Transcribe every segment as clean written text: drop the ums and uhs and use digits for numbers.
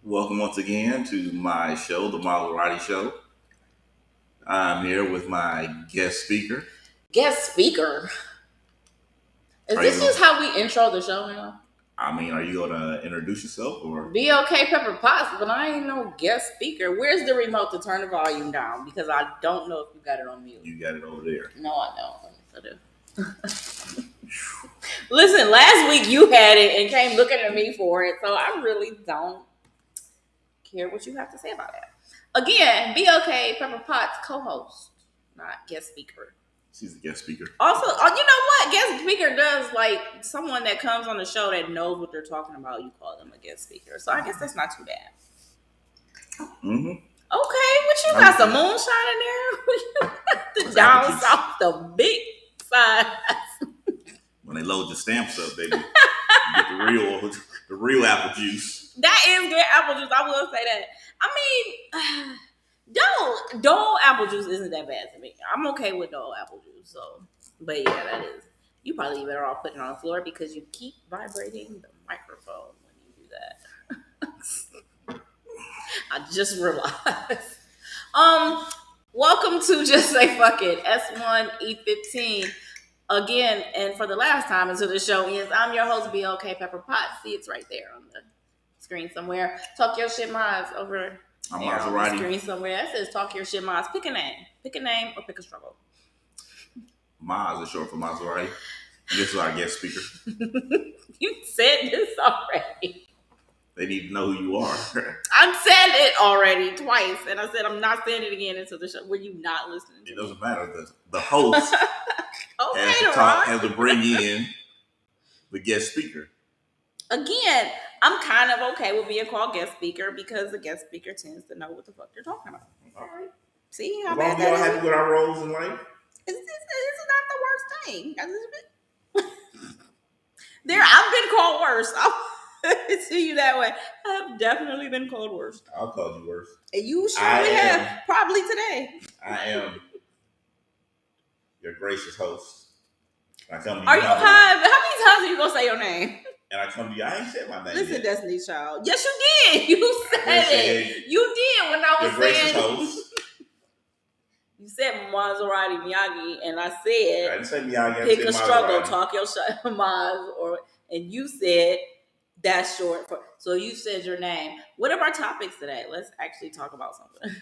Welcome once again to my show, The Maserati Show. I'm here with my guest speaker. Guest speaker. Is Are you this going? just how we intro the show now? Are you going to introduce yourself or Be okay, Pepper Potts, but I ain't no guest speaker. Where's the remote to turn the volume down? Because I don't know if you got it on mute. you got it over there? No, I don't. Yes, I do. Listen, last week you had it and came looking at me for it, so I really don't care what you have to say about that. Again, be okay, Pepper Potts, co-host, not guest speaker. She's a guest speaker. Also, you know what? Guest speaker does like someone that comes on the show that knows what they're talking about. You call them a guest speaker, so I guess that's not too bad. Mm-hmm. Okay, but you got some moonshine in there. The down south, the big side. When they load the stamps up, baby, you get the real apple juice. That is good apple juice. I will say that. I mean, Dole apple juice isn't that bad to me. I'm okay with Dole apple juice. So, but yeah, that is. You probably better off putting it on the floor because you keep vibrating the microphone when you do that. I just realized. Welcome to Just Say Fuck It, S1E15. Again, and for the last time until the show ends, I'm your host, BLK Pepper Potts. See, it's right there on the screen somewhere. Talk your shit, Miles, over I'm there on the Maserati. screen somewhere. That says talk your shit, Miles. Pick a name. Pick a name or pick a struggle. Maz is short for Maserati. This is our guest speaker. You said this already. They need to know who you are. I said it already twice, and I said I'm not saying it again until the show. Were you not listening to It doesn't matter. The host okay, has to bring in the guest speaker. Again, I'm kind of okay with being called guest speaker because the guest speaker tends to know what the fuck they're talking about. All right. See how bad that is? As long as y'all happy with our roles in life. It's not the worst thing. I've been called worse. I'll see you that way. I've definitely been called worse. I'll call you worse. And you surely have. Probably today. I am your gracious host. I come to you. Are you high? How many times are you gonna say your name? And I come to you. I ain't said my name. Listen, yet. Destiny's Child. Yes, you did. You said it. You did when I was saying. Host. You said Maserati Miyagi, and I said I didn't say Miyagi. Pick a struggle, talk your shit, Maz, and you said that's short for. So you said your name. What are our topics today? Let's actually talk about something.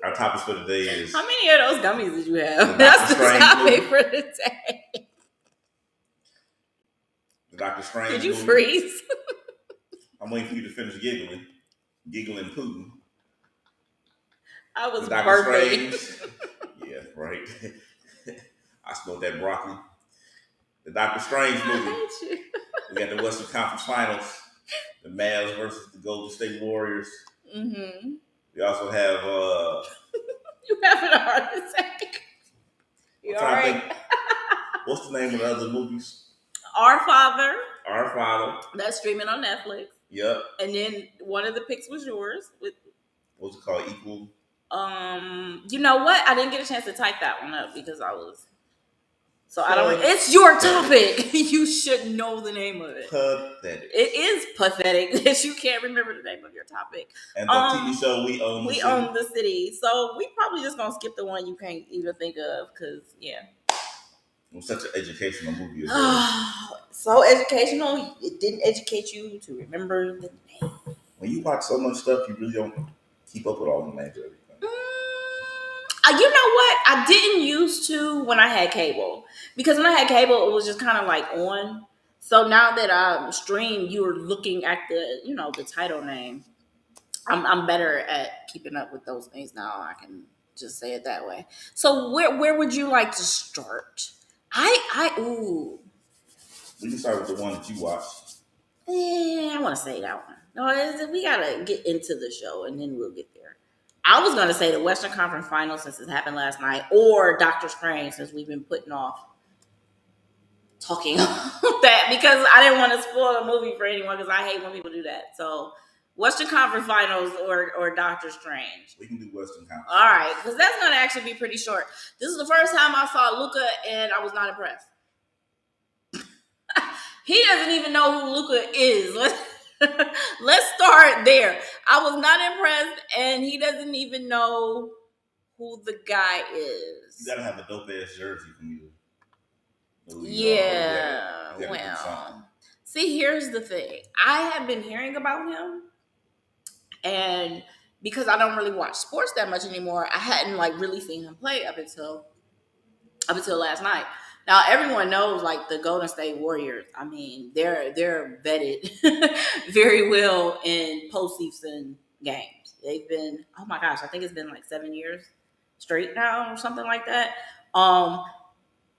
Our topics for today is how many of those gummies did you have? That's the topic for today. The Dr. Strange. Did you freeze? I'm waiting for you to finish giggling Putin. I was perfect. Yeah, right. I smoked that broccoli. The Doctor Strange movie. I hate you. We got the Western Conference Finals. The Mavs versus the Golden State Warriors. Mm-hmm. We also have you having a heart attack. You all right? What's the name of the other movies? Our Father. That's streaming on Netflix. Yep. And then one of the picks was yours. What's it called? Equal. You know what? I didn't get a chance to type that one up because I was. So I don't. It's your topic. You should know the name of it. Pathetic. It is pathetic that you can't remember the name of your topic. And the TV show We Own the City. We Own the City. So we probably just gonna skip the one you can't even think of because yeah. It was such an educational movie as well. So educational. It didn't educate you to remember the name. When you watch so much stuff, you really don't keep up with all the names of everything. You know what? I didn't used to when I had cable. Because when I had cable, it was just kind of like on. So now that I stream, you're looking at the title name. I'm better at keeping up with those things now. I can just say it that way. So where would you like to start? Ooh. We can start with the one that you watched. I want to say that one. No, we gotta get into the show and then we'll get there. I was gonna say the Western Conference Finals since it happened last night, or Doctor Strange since we've been putting off talking about that because I didn't want to spoil the movie for anyone because I hate when people do that. So Western Conference Finals or Doctor Strange. We can do Western Conference. All right, because that's gonna actually be pretty short. This is the first time I saw Luka and I was not impressed. He doesn't even know who Luka is. Let's start there. I was not impressed, and he doesn't even know who the guy You is. gotta have a dope ass jersey from you. Who you are. Yeah, You gotta do something. well, see, here's the thing. I have been hearing about him, and because I don't really watch sports that much anymore, I hadn't like really seen him play up until last night. Now everyone knows like the Golden State Warriors. I mean, they're vetted very well in postseason games. They've been, oh my gosh, I think it's been like 7 years straight now or something like that. Um,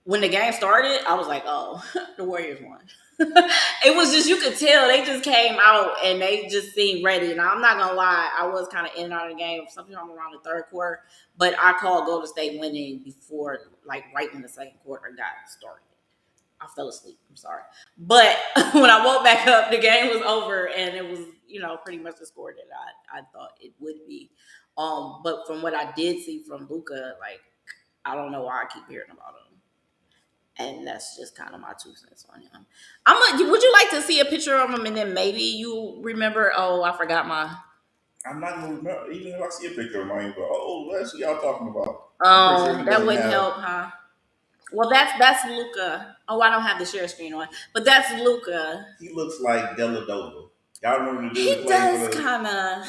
when the game started, I was like, oh, the Warriors won. It was just, you could tell they just came out and they just seemed ready. And I'm not gonna lie, I was kind of in and out of the game, sometime around the third quarter, but I called Golden State winning before, like right when the second quarter got started. I fell asleep. I'm sorry, but when I woke back up, the game was over and it was, pretty much the score that I thought it would be. But from what I did see from Luca, like I don't know why I keep hearing about him. And that's just kind of my 2 cents on him. Would you like to see a picture of him and then maybe you remember? Oh, I forgot my. I'm not gonna remember. Even if I see a picture of mine, go, oh, that's what y'all talking about. I'm pretty sure Oh, he that doesn't wouldn't have. help, huh? Well, that's Luca. Oh, I don't have the share screen on, but that's Luca. He looks like Deladova. Y'all remember the dude He that played does for the. kind of.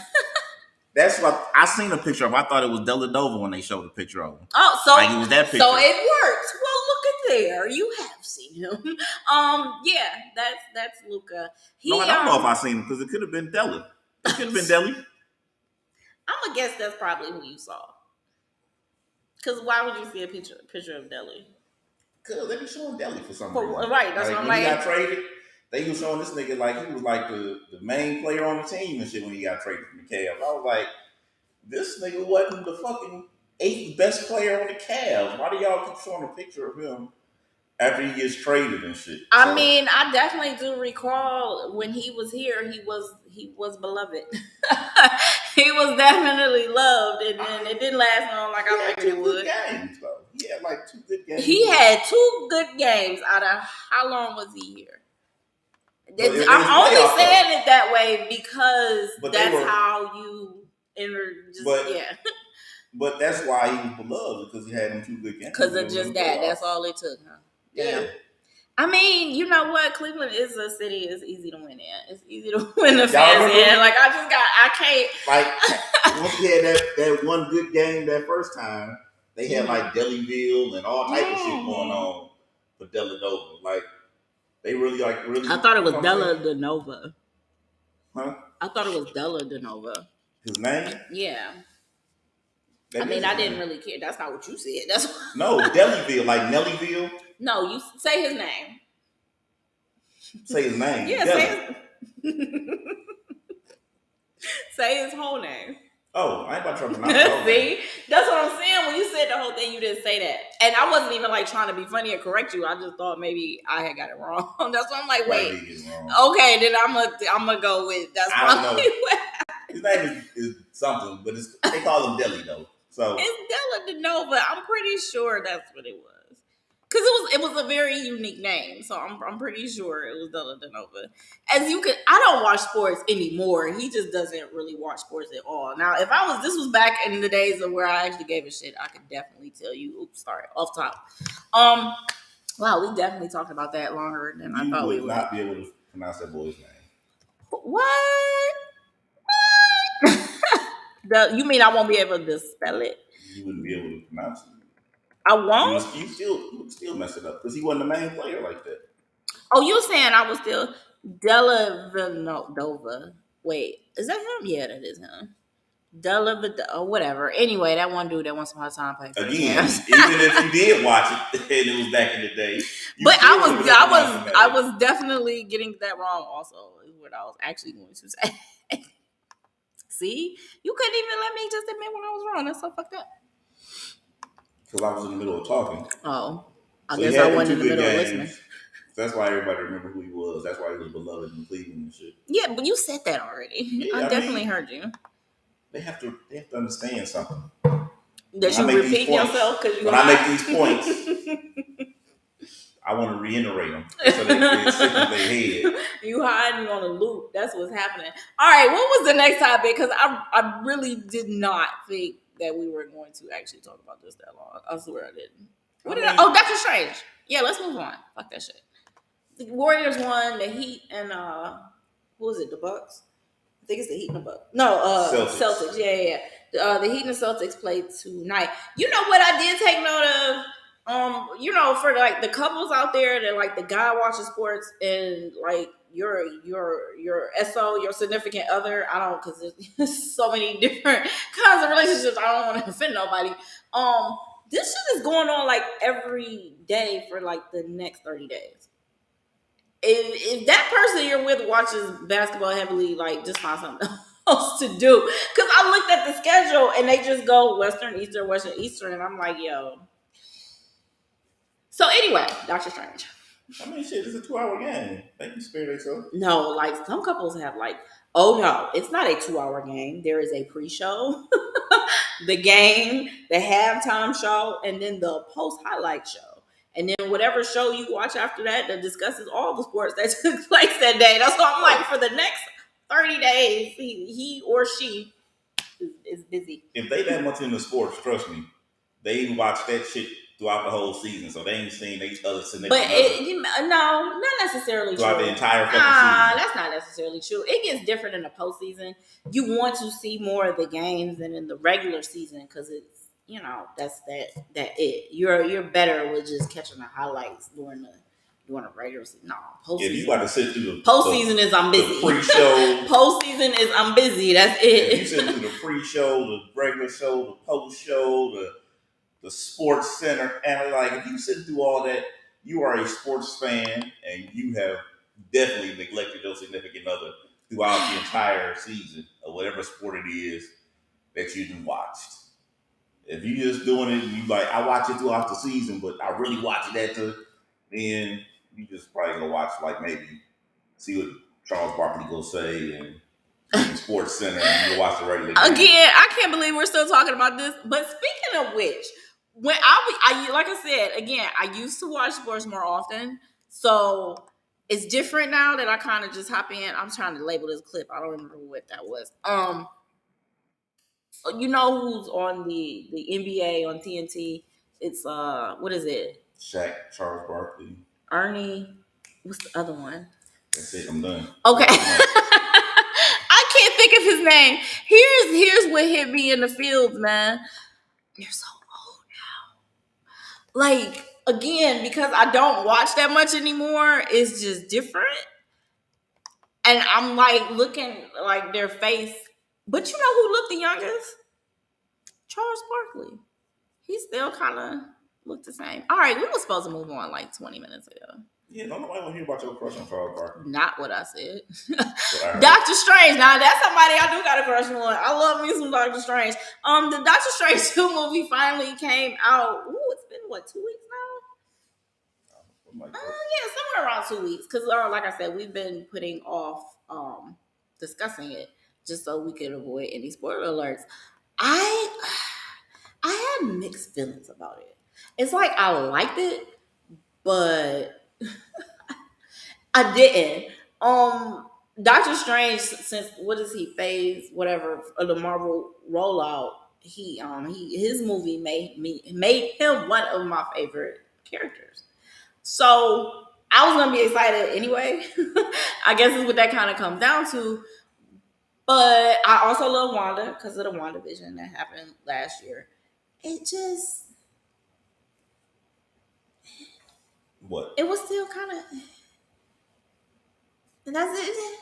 That's what I seen a picture of. I thought it was Deladova when they showed the picture of him. Oh, so like it was that picture. So it works. Well, look at there. You have seen him. Yeah, that's Luca. No, I don't know if I seen him because it could have been Deli. It could have been Deli. I'm gonna guess that's probably who you saw. Because why would you see a picture of Deli? Because they be showing Deli for some reason. Right, that's like, what I'm when he like. got traded, they was showing this nigga like he was like the main player on the team and shit when he got traded from the Cavs. I was like, this nigga wasn't the fucking 8th best player on the Cavs. Why do y'all keep showing a picture of him after he gets traded and shit? I mean, I definitely do recall when he was here, he was beloved. He was definitely loved, and then it didn't last long like I figured it would. Games, though. He had like 2 good games. He had 2 good games out of how long was he here? I'm only saying it that way because that's how you yeah. But that's why he was beloved, because he had them 2 good games. Because of just that. That's all it took, huh? Yeah. I mean, you know what? Cleveland is a city. It's easy to win in. It's easy to win the fans in. Like I can't. Like once he had that one good game that first time, they had like Delyville and all type of shit going on for Deladova. Like they really. I thought it was Della DeNova. Huh? I thought it was Della DeNova. His name? Yeah. I mean, I didn't really care. That's not what you said. That's no, Delyville, like Nellyville. No, you say his name. Say his name. Yeah, say his whole name. Oh, I ain't about to pronounce it. See, that's what I'm saying. When you said the whole thing, you didn't say that, and I wasn't even like trying to be funny or correct you. I just thought maybe I had got it wrong. That's why I'm like, wait, okay, then I'm gonna go with that's probably his name is something, but they call him Deli though. So it's Della DeNova. I'm pretty sure that's what it was. Because it was a very unique name, so I'm pretty sure it was Della DeNova. I don't watch sports anymore. He just doesn't really watch sports at all. Now, if this was back in the days of where I actually gave a shit, I could definitely tell you. Oops, sorry, off top. Wow, we definitely talked about that longer than I thought we would. You would not be able to pronounce that boy's name. What? You mean I won't be able to spell it? You wouldn't be able to pronounce it. I won't. You would still mess it up because he wasn't the main player like that. Oh, you saying I was still Della Villanova? Wait, is that him? Yeah, that is him. Della or whatever. Anyway, that one dude that once upon a time played. Again, even if you did watch it and it was back in the day, but I was definitely getting that wrong. Also, is what I was actually going to say. See, you couldn't even let me just admit when I was wrong. That's so fucked up. Because I was in the middle of talking. Oh, I guess I wasn't in the middle of listening. That's why everybody remember who he was. That's why he was beloved in Cleveland and shit. Yeah, but you said that already. Yeah, I definitely heard you. They have to understand something. That you repeat yourself because you. When I make these points, I want to reiterate them so they stick with their head. You hiding on a loop. That's what's happening. All right, what was the next topic? Because I really did not think that we were going to actually talk about this that long. I swear I didn't. What did I? Oh, Doctor Strange. Yeah, let's move on. Fuck that shit. The Warriors won. The Heat and who was it? The Bucks. I think it's the Heat and the Bucks. No, Celtics. Yeah. The Heat and the Celtics played tonight. You know what I did take note of? For like the couples out there that like the guy watches sports and like your SO, your significant other. I don't, because there's so many different kinds of relationships. I don't want to offend nobody. This shit is going on like every day for like the next 30 days. If that person you're with watches basketball heavily, like just find something else to do. Because I looked at the schedule and they just go Western, Eastern, and I'm like, yo. So anyway, Doctor Strange. I mean, shit, it's a 2-hour game. They can spare themselves. No, like some couples have like, oh no, it's not a 2-hour game. There is a pre-show, the game, the halftime show, and then the post-highlight show. And then whatever show you watch after that discusses all the sports that took place that day. That's why I'm like, for the next 30 days, he or she is busy. If they that much into sports, trust me, they even watch that shit throughout the whole season, so they ain't seen each other significant. But no, not necessarily throughout true. The entire fucking season. That's not necessarily true. It gets different in the postseason. You want to see more of the games than in the regular season because it's, that's that it. You're better with just catching the highlights during the regular season. No, postseason. If you got to sit through the postseason is I'm busy. The pre-show. Postseason is I'm busy. That's it. If you sit through the pre-show, the regular show, the post-show, the sports center, and like if you sit through all that, you are a sports fan and you have definitely neglected your significant other throughout the entire season of whatever sport it is that you've watched. If you just doing it and you like, I watch it throughout the season, but I really watch it at then you just probably gonna watch like maybe see what Charles Barkley gonna say and Sports Center and you watch the regular game. Again, I can't believe we're still talking about this. But speaking of which, when I like I said, again, I used to watch sports more often. So it's different now that I kind of just hop in. I'm trying to label this clip. I don't remember what that was. You know who's on the NBA on TNT? It's what is it? Shaq, Charles Barkley, Ernie. What's the other one? That's it. I'm done. Okay. I can't think of his name. Here's what hit me in the fields, man. They're so old now. Like, again, because I don't watch that much anymore, it's just different. And I'm like looking like their face. But you know who looked the youngest? Charles Barkley. He still kind of looked the same. All right, we were supposed to move on like 20 minutes ago. Yeah, nobody want to hear about your crush on Charles Barkley. Not what I said. Doctor Strange. Now that's somebody I do got a crush on. I love me some Doctor Strange. The Doctor Strange 2 movie finally came out. Ooh, it's been what, 2 weeks now? Yeah, somewhere around 2 weeks. Because like I said, we've been putting off discussing it just so we could avoid any spoiler alerts. I had mixed feelings about it. It's like I liked it, but I didn't. Doctor Strange, since what is he, phase whatever of the Marvel rollout, his movie made him one of my favorite characters. So I was gonna be excited anyway. I guess is what that kind of comes down to. But I also love Wanda because of the WandaVision that happened last year. It just what? It was still kind of, and that's it.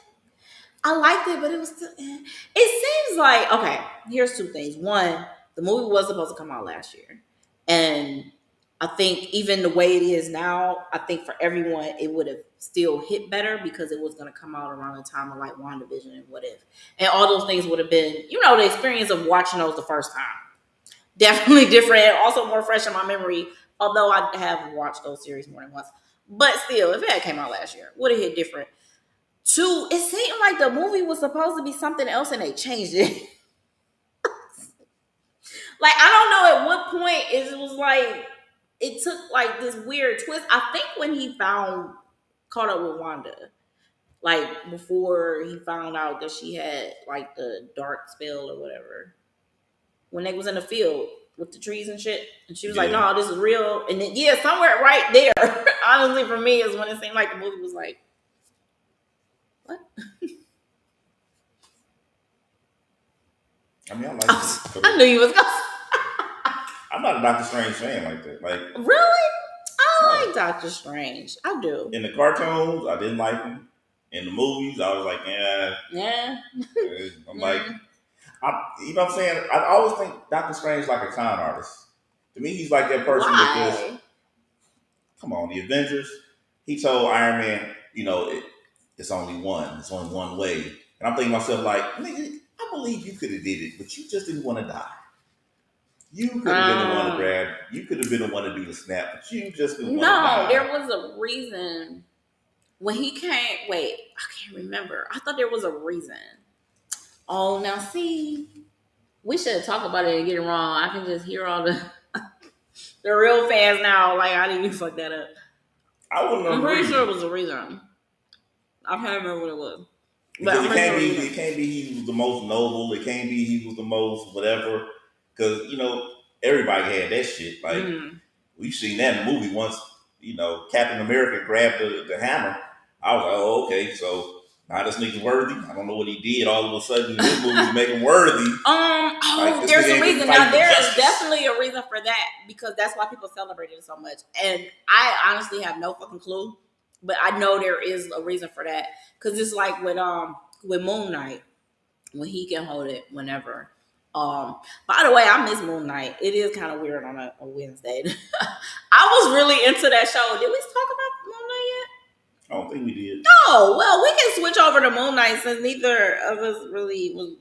I liked it, but it was still. It seems like, okay. Here's 2 things. One, the movie was supposed to come out last year, and I think even the way it is now, I think for everyone it would have still hit better because it was going to come out around the time of like WandaVision and What If, and all those things would have been, the experience of watching those the first time. Definitely different and also more fresh in my memory, although I have watched those series more than once. But still, if it had came out last year, would have hit different. 2, it seemed like the movie was supposed to be something else and they changed it. Like, I don't know at what point it was like, it took like this weird twist. I think when he caught up with Wanda, like before he found out that she had like the dark spell or whatever, when they was in the field with the trees and shit, and she was like, Yeah. "No, this is real." And then yeah, somewhere right there, honestly, for me, is when it seemed like the movie was like, "What?" I mean, I like it. I knew you was gonna. I'm not a Doctor Strange fan like that. Like, Really? I no. like Doctor Strange. I do. In the cartoons, I didn't like him. In the movies, I was like, yeah. Yeah. I'm like, you know what I'm saying? I always think Doctor Strange like a con artist. To me, he's like that person that just, Why? come on, the Avengers. He told Iron Man, it's only one. It's only one way. And I'm thinking to myself, like, nigga, I believe you could have did it, but you just didn't want to die. You could have been the one to grab. You could have been the one to do the snap, but you just didn't want to die. No, there was a reason when he came. Wait, I can't remember. I thought there was a reason. Oh, now see, we should talk about it and get it wrong. I can just hear all the the real fans now. Like, I didn't even fuck that up. I'm pretty sure it was a reason. I can't remember what it was. Because it can't be he was the most noble. It can't be he was the most whatever. Because everybody had that shit. Like we've seen that in the movie once. Captain America grabbed the hammer. I was like, oh, okay, so now this nigga's worthy. I don't know what he did. All of a sudden, this movie's making worthy. Like, there's a reason. Now there is definitely a reason for that, because that's why people celebrated it so much. And I honestly have no fucking clue, but I know there is a reason for that. Because it's like with Moon Knight, when he can hold it whenever. By the way, I miss Moon Knight. It is kind of weird on a Wednesday. I was really into that show. Did we talk about Moon Knight yet? I don't think we did. No. Well, we can switch over to Moon Knight, since neither of us really was.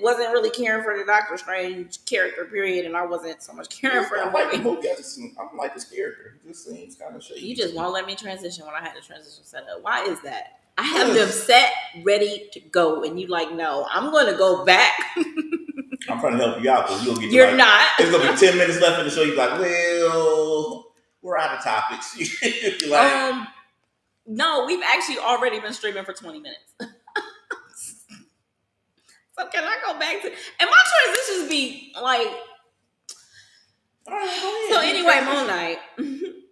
Wasn't really caring for the Doctor Strange character, period, and I wasn't so much caring for the movie. I don't like his character. He just seems kind of shady. You just won't let me transition when I had the transition set up. Why is that? I have them set, ready to go, and you like, no, I'm going to go back. I'm trying to help you out, because you're not. It's gonna be 10 minutes left in the show. You're like, well, we're out of topics. You're like, no, we've actually already been streaming for 20 minutes. So can I go back to? And my transitions be like. All right, go ahead. So anyway, Moon Knight.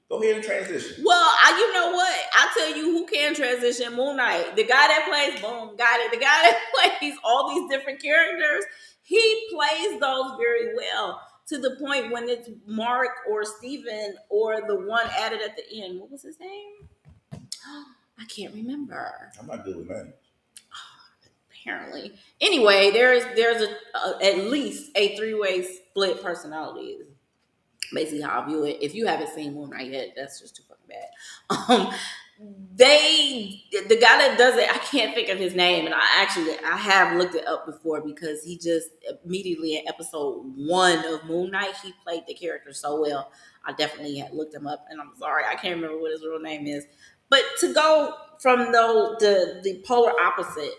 Go ahead and transition. Well, you know what? I'll tell you who can transition. Moon Knight. The guy that plays, boom, got it. The guy that plays all these different characters, he plays those very well, to the point when it's Mark or Steven or the one added at the end. What was his name? I can't remember. I'm not good with names. Apparently. Anyway, there's at least a 3-way split personality. Basically how I view it. If you haven't seen Moon Knight yet, that's just too fucking bad. The guy that does it, I can't think of his name, and I have looked it up before, because he just immediately in episode 1 of Moon Knight, he played the character so well. I definitely had looked him up, and I'm sorry, I can't remember what his real name is. But to go from the polar opposite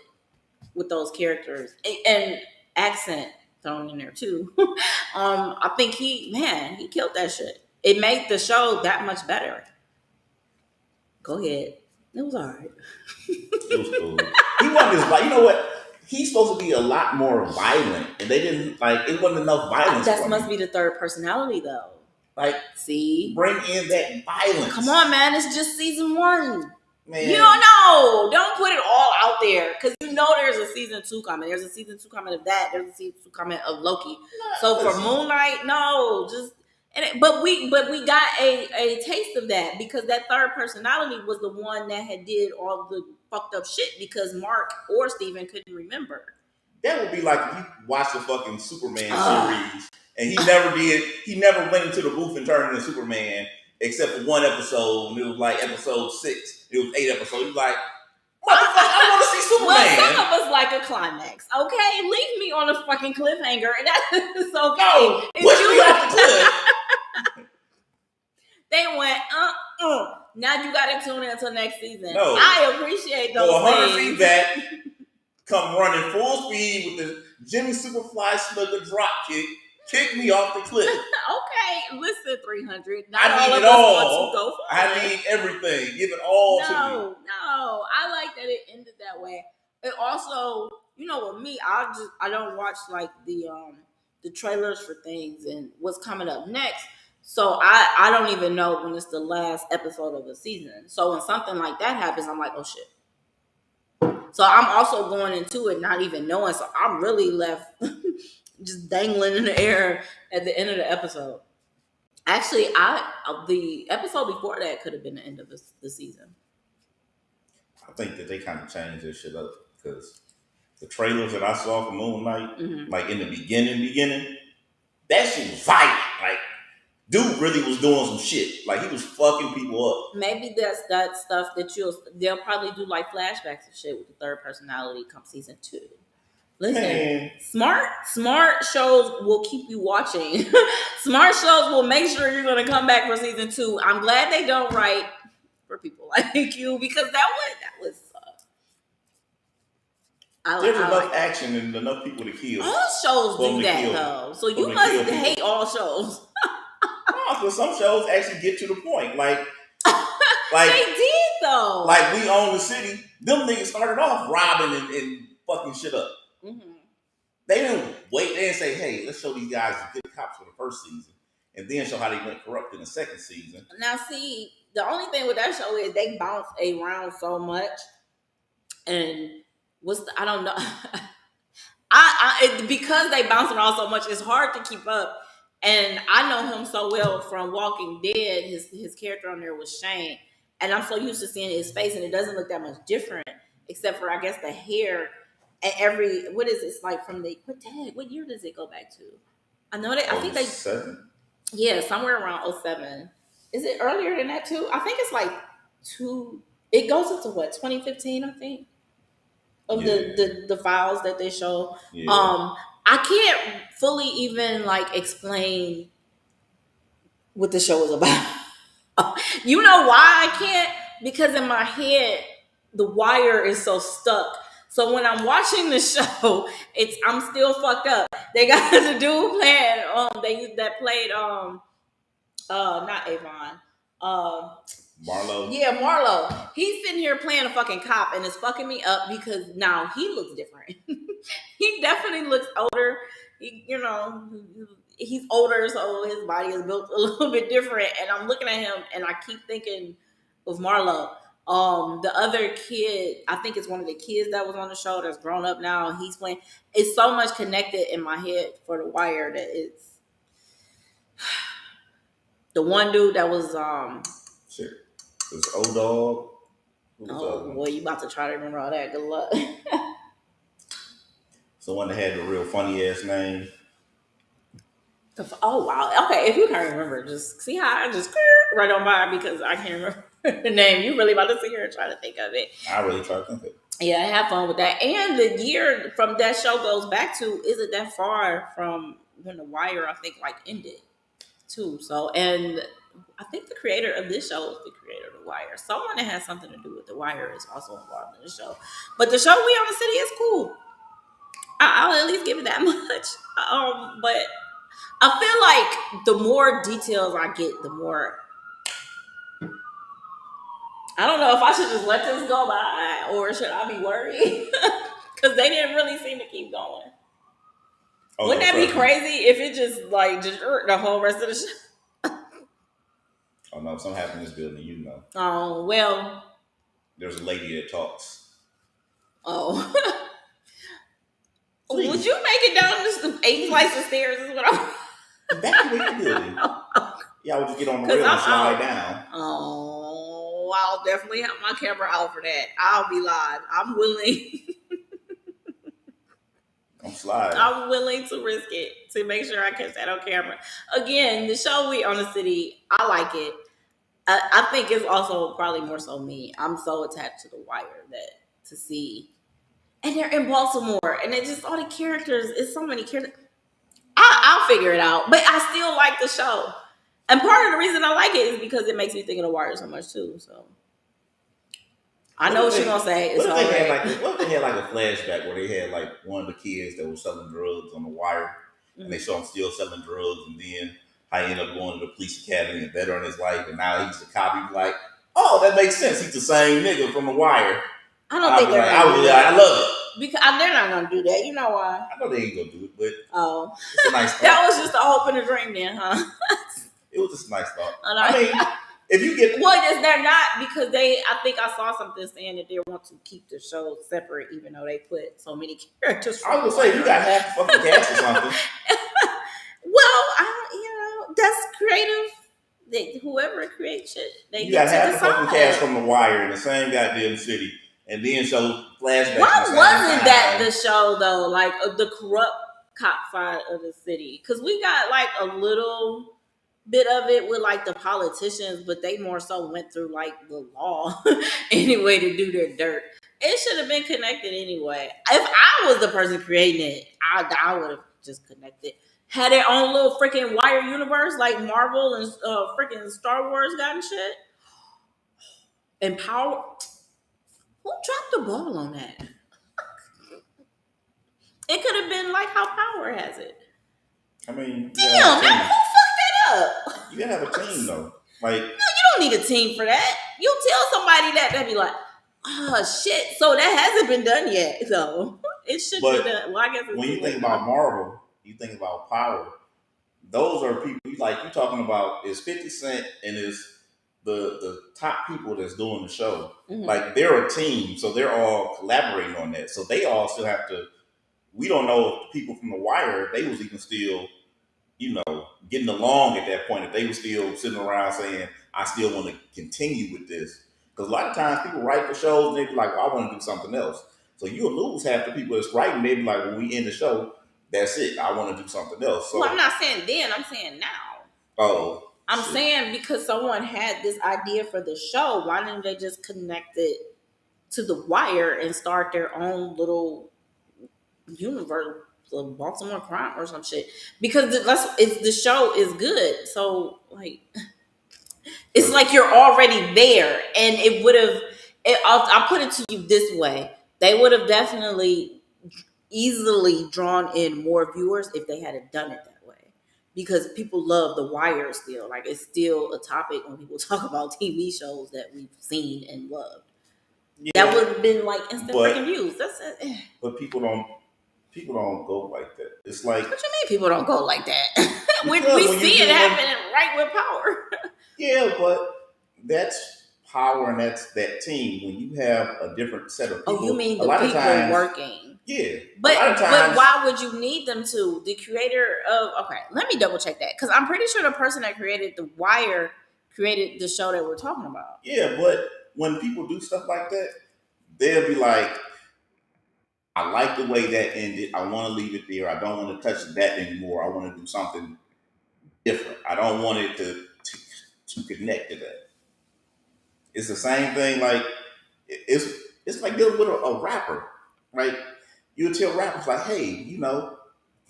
with those characters and accent thrown in there too. I think he killed that shit. It made the show that much better. Go ahead. It was alright. It was cool. He wasn't you know what? He's supposed to be a lot more violent, and they didn't it wasn't enough violence. That must be the third personality, though. See, bring in that violence. Come on, man! It's just season 1. Man. You don't know. Don't put it all out there, because you know there's a season 2 coming. There's a season 2 coming of that. There's a season 2 coming of Loki. So for Moon Knight, no, just but we got a taste of that, because that third personality was the one that had did all the fucked up shit, because Mark or Steven couldn't remember. That would be like if you watch the fucking Superman series and he never went into the booth and turned into Superman, except for one episode, and it was like episode 6. It was 8 episodes. He was like, motherfucker, I want to see Superman. Well, some of us like a climax, okay? Leave me on a fucking cliffhanger, and that's okay. No, push me off the cliff. They went, now you got to tune in until next season. No. I appreciate those 100 things. feet back, come running full speed with the Jimmy Superfly Snugger drop kick. Kick me off the cliff. Okay, listen, 300. Not I all need of it us all. want to go for I it. need everything. Give it all to me. No. I like that it ended that way. It also, with me, I don't watch like the trailers for things and what's coming up next. So I don't even know when it's the last episode of the season. So when something like that happens, I'm like, oh shit. So I'm also going into it not even knowing. So I'm really left just dangling in the air at the end of the episode. Actually, the episode before that could have been the end of the season. I think that they kind of changed this shit up because the trailers that I saw for Moon Knight, like in the beginning, that shit was violent. Like, dude really was doing some shit. Like, he was fucking people up. Maybe that's that stuff that they'll probably do like flashbacks and shit with the third personality come season 2. Listen, Man. smart shows will keep you watching. Smart shows will make sure you're going to come back for season 2. I'm glad they don't write for people like you because that was. There's enough action and enough people to kill. All shows do that though, so you must hate all shows. No, because some shows actually get to the point. Like they did though. Like We Own the City. Them niggas started off robbing and fucking shit up. Mm-hmm. They didn't wait. They didn't say, "Hey, let's show these guys the good cops for the first season, and then show how they went corrupt in the second season." Now, see, the only thing with that show is they bounce around so much, and I don't know. Because they bounce around so much, it's hard to keep up. And I know him so well from Walking Dead. His character on there was Shane, and I'm so used to seeing his face, and it doesn't look that much different, except for I guess the hair and what is it like from the what year does it go back to? I know that I think they 07? Yeah, somewhere around 07. Is it earlier than that too? I think it's like it goes into what, 2015, I think, of the files that they show. Yeah. I can't fully even like explain what the show is about. You know why I can't? Because in my head, The Wire is so stuck. So when I'm watching the show, I'm still fucked up. They got the dude playing that played not Avon. Marlo. Yeah, Marlo. He's sitting here playing a fucking cop and it's fucking me up because now he looks different. He definitely looks older. He's older, so his body is built a little bit different. And I'm looking at him and I keep thinking of Marlo. The other kid, I think it's one of the kids that was on the show that's grown up now. He's playing. It's so much connected in my head for The Wire that it's the one dude that was shit. It was O-Dog. Oh boy, you about to try to remember all that. Good luck. It's the one that had the real funny ass name. Oh wow. Okay, if you can't remember, just see how I just right on by because I can't remember the name. You really about to sit here and try to think of it. I really try to think of it. Yeah, have fun with that. And the year from that show goes back to isn't that far from when The Wire, I think, like ended too. So, and I think the creator of this show is the creator of The Wire. Someone that has something to do with The Wire is also involved in the show. But the show We Own the City is cool. I'll at least give it that much. But I feel like the more details I get, the more. I don't know if I should just let this go by or should I be worried? Because they didn't really seem to keep going. Oh, wouldn't that be crazy if it just the whole rest of the show? Oh no, something happened in this building, you know. Oh, well. There's a lady that talks. Oh. Please. Would you make it down the 8 flights of stairs is what I'm... Back to the building. Yeah, I would just get on the rail and slide down. Oh, I'll definitely have my camera out for that. I'll be live. I'm willing. I'm sliding. I'm willing to risk it to make sure I catch that on camera. Again, the show We Own the City, I like it. I think it's also probably more so me. I'm so attached to The Wire that to see. And they're in Baltimore. And it's just all the characters. It's so many characters. I'll figure it out. But I still like the show. And part of the reason I like it is because it makes me think of The Wire so much too. So I know what you're gonna say. What if they had like a flashback where they had like one of the kids that was selling drugs on The Wire, and they show him still selling drugs, and then how he ended up going to the police academy and bettering his life, and now he's a cop. He's like, oh, that makes sense. He's the same nigga from The Wire. I don't think they're like, gonna do that. I love it. Because they're not gonna do that. You know why? I know they ain't gonna do it, but oh, it's a nice thought. That was just a hope and a dream, then, huh? It was just a nice thought. I mean, if you get they're not because I think I saw something saying that they want to keep the show separate, even though they put so many characters. I was gonna say you got half the fucking cast or something. Well, that's creative. Whoever creates shit, you got half the fucking cast from The Wire in the same goddamn city, and then show flashbacks. Why wasn't that the show though? Like the corrupt cop side of the city, because we got like a little bit of it with like the politicians, but they more so went through like the law anyway to do their dirt. It should have been connected anyway. If I was the person creating it, I would have just connected. Had their own little freaking Wire universe like Marvel and freaking Star Wars got and shit. And Power. Who dropped the ball on that? It could have been like how Power has it. I mean, damn, who fucked that up? You gotta have a team though. Like, no, you don't need a team for that. You tell somebody that, they'd be like, oh shit. So that hasn't been done yet. So it should be done. Well, I guess when you think about Marvel, you think about Power. Those are people like you talking about is 50 Cent and is the top people that's doing the show. Mm-hmm. Like they're a team, so they're all collaborating on that. So they all still have to. We don't know if the people from The Wire, they was even still, getting along at that point. If they were still sitting around saying, I still want to continue with this. Because a lot of times people write for shows and they be like, well, I want to do something else. So you'll lose half the people that's writing. They be like, when we end the show, that's it. I want to do something else. So, well, I'm not saying then. I'm saying now. Oh. I'm saying because someone had this idea for the show, why didn't they just connect it to The Wire and start their own little universe of Baltimore crime or some shit? Because the show is good. So, like, it's like you're already there. And it would have, I'll put it to you this way. They would have definitely easily drawn in more viewers if they hadn't done it that way, because people love The Wire still. Like, it's still a topic when people talk about TV shows that we've seen and loved. Yeah, that would have been like instant freaking views. That's it. But people don't go like that. It's like, what you mean people don't go like that? we see it happening right with Power. Yeah, but that's Power and that's that team. When you have a different set of people. Oh, you mean the people working? Yeah. But why would you need them to? The creator of, okay, let me double check that, because I'm pretty sure the person that created The Wire created the show that we're talking about. Yeah, but when people do stuff like that, they'll be like, I like the way that ended. I want to leave it there. I don't want to touch that anymore. I want to do something different. I don't want it to connect to that. It's the same thing. Like it's like dealing with a rapper. Like you would tell rappers like, hey, why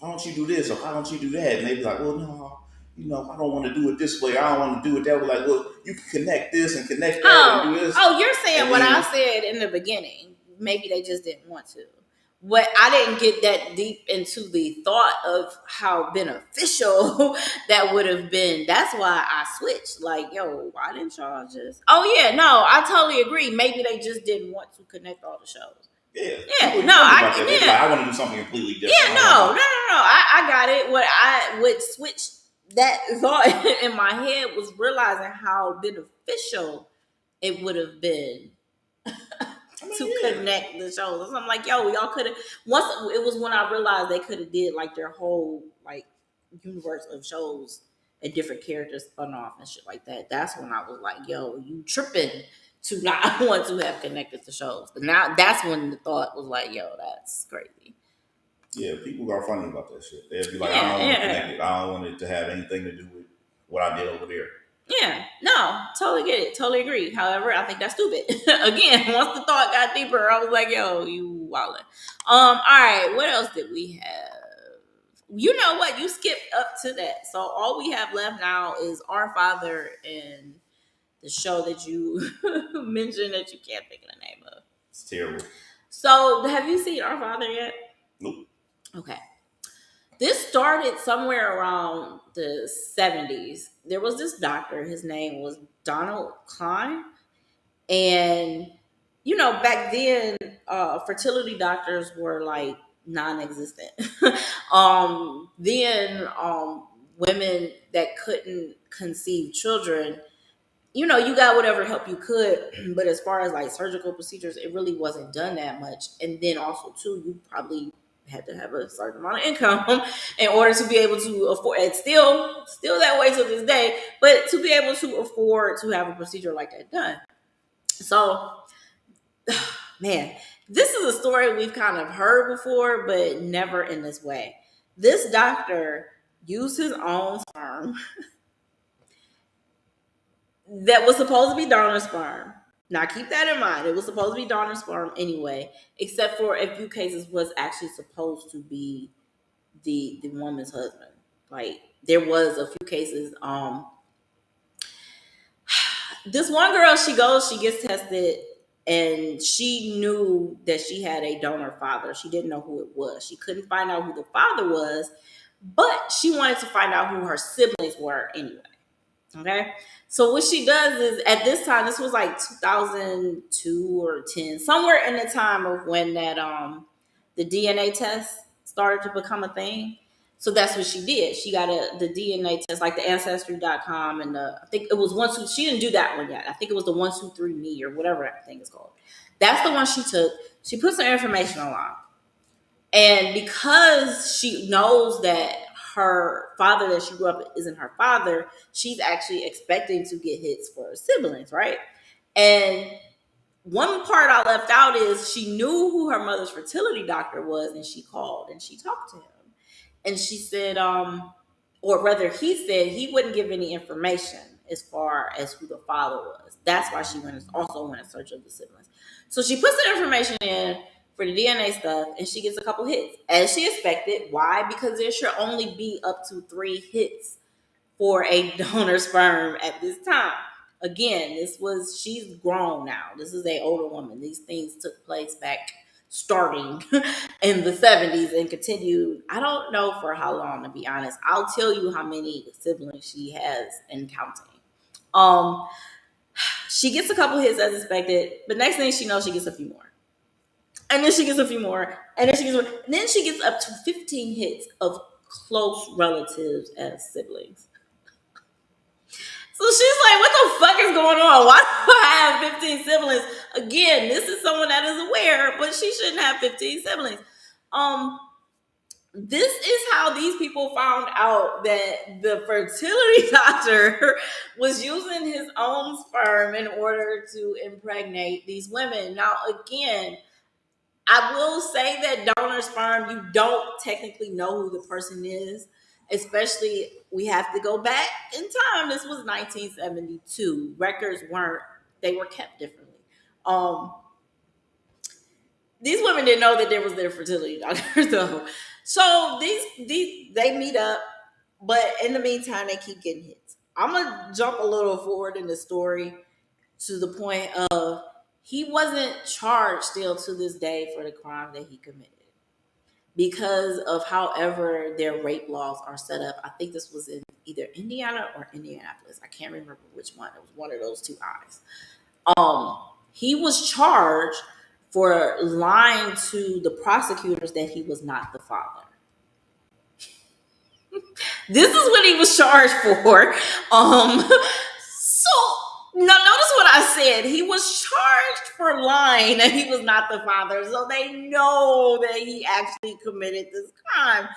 don't you do this or why don't you do that? And they'd be like, well, no, I don't want to do it this way. I don't want to do it that way. Like, well, you can connect this and connect that and do this. Oh, you're saying what I said in the beginning. Maybe they just didn't want to. But I didn't get that deep into the thought of how beneficial that would have been. That's why I switched. Like, yo, why didn't y'all just... Oh, yeah, no, I totally agree. Maybe they just didn't want to connect all the shows. Yeah. No, I want to do something completely different. Yeah, no. I got it. What I would switch that thought in my head was realizing how beneficial it would have been to connect the shows. So I'm like, yo, y'all could have. Once it was when I realized they could have did like their whole like universe of shows and different characters spun off and shit like that. That's when I was like, yo, you tripping to not want to have connected the shows. But now that's when the thought was like, yo, that's crazy. Yeah, people are funny about that shit. They'll be like, I don't want to connect it. I don't want it to have anything to do with what I did over there. Yeah, no, totally get it. Totally agree. However, I think that's stupid. Again, once the thought got deeper, I was like, yo, you wildin'. All right, what else did we have? You know what? You skipped up to that. So all we have left now is Our Father and the show that you mentioned that you can't think of the name of. It's terrible. So have you seen Our Father yet? Nope. Okay. This started somewhere around the 70s. There was this doctor, his name was Donald Klein. And, back then, fertility doctors were like non existent. Then, women that couldn't conceive children, you got whatever help you could, but as far as like surgical procedures, it really wasn't done that much. And then also too, you probably had to have a certain amount of income in order to be able to afford. It's still that way to this day, but to be able to afford to have a procedure like that done. So, man, this is a story we've kind of heard before, but never in this way. This doctor used his own sperm that was supposed to be donor sperm. Now keep that in mind. It was supposed to be donor sperm anyway, except for a few cases was actually supposed to be the woman's husband. Like there was a few cases. This one girl, she gets tested, and she knew that she had a donor father. She didn't know who it was. She couldn't find out who the father was, but she wanted to find out who her siblings were anyway. Okay. So what she does is at this time, this was like 2002 or 10, somewhere in the time of when that the DNA test started to become a thing. So that's what she did. She got the DNA test, like the ancestry.com, and I think it was one two. She didn't do that one yet. I think it was the 123 Me or whatever that thing is called. That's the one she took. She puts her information online. And because she knows that her father that she grew up with isn't her father, she's actually expecting to get hits for her siblings, right? And one part I left out is she knew who her mother's fertility doctor was, and she called and she talked to him. And she said, or rather, he said he wouldn't give any information as far as who the father was. That's why she also went in search of the siblings. So she puts the information in for the DNA stuff, and she gets a couple hits, as she expected. Why? Because there should only be up to 3 hits for a donor sperm at this time. Again, she's grown now. This is a older woman. These things took place back starting in the 70s and continued. I don't know for how long, to be honest. I'll tell you how many siblings she has and counting. Um, she gets a couple hits as expected, but next thing she knows, she gets a few more. And then she gets a few more. And then she gets more. And then she gets up to 15 hits of close relatives as siblings. So she's like, what the fuck is going on? Why do I have 15 siblings? Again, this is someone that is aware, but she shouldn't have 15 siblings. This is how these people found out that the fertility doctor was using his own sperm in order to impregnate these women. Now, again, I will say that donor sperm, you don't technically know who the person is. Especially, we have to go back in time. This was 1972. Records they were kept differently. Um, these women didn't know that there was their fertility doctor, though. So they meet up, but in the meantime, they keep getting hits. I'm gonna jump a little forward in the story to the point of he wasn't charged still to this day for the crime that he committed because of however their rape laws are set up. I think this was in either Indiana or Indianapolis. I can't remember which one. It was one of those two eyes. He was charged for lying to the prosecutors that he was not the father. This is what he was charged for. So now notice what I said. He was charged for lying that he was not the father. So they know that he actually committed this crime.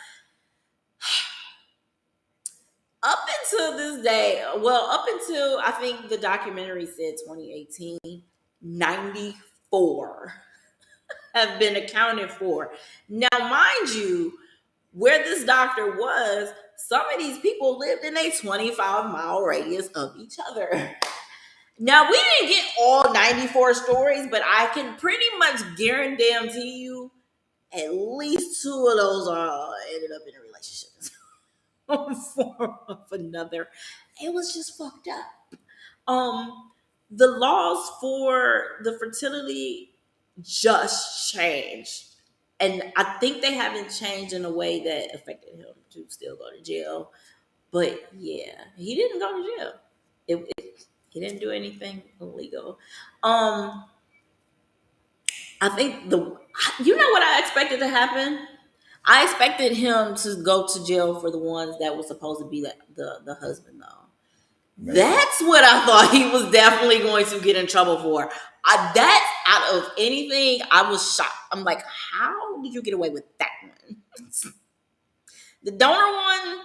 Up until this day, well, up until I think the documentary said 2018, 94 have been accounted for. Now, mind you, where this doctor was, some of these people lived in a 25-mile radius of each other. Now, we didn't get all 94 stories, but I can pretty much guarantee you at least 2 of those ended up in a relationship. One form of another. It was just fucked up. The laws for the fertility just changed And I think they haven't changed in a way that affected him to still go to jail. But yeah, he didn't go to jail. He didn't do anything illegal. I think you know what I expected to happen. I expected him to go to jail for the ones that was supposed to be the husband though. Man. That's what I thought he was definitely going to get in trouble for. That's out of anything. I was shocked. I'm like, how did you get away with that one? The donor one,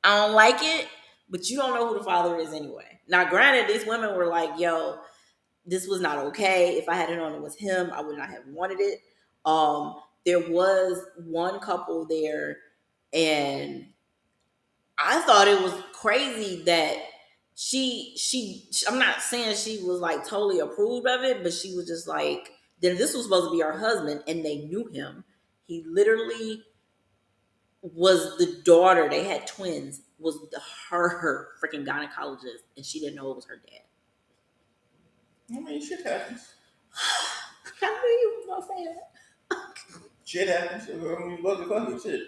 I don't like it, but you don't know who the father is anyway. Now, granted, these women were like, yo, this was not okay. If I had known it was him, I would not have wanted it. There was one couple there, and I thought it was crazy that she I'm not saying she was like totally approved of it, but she was just like, then this was supposed to be her husband, and they knew him. He literally was the daughter. They had twins. Was her freaking gynecologist, and she didn't know it was her dad. I mean, shit happens. How knew you was gonna say that? Shit happens. I mean, motherfucking shit.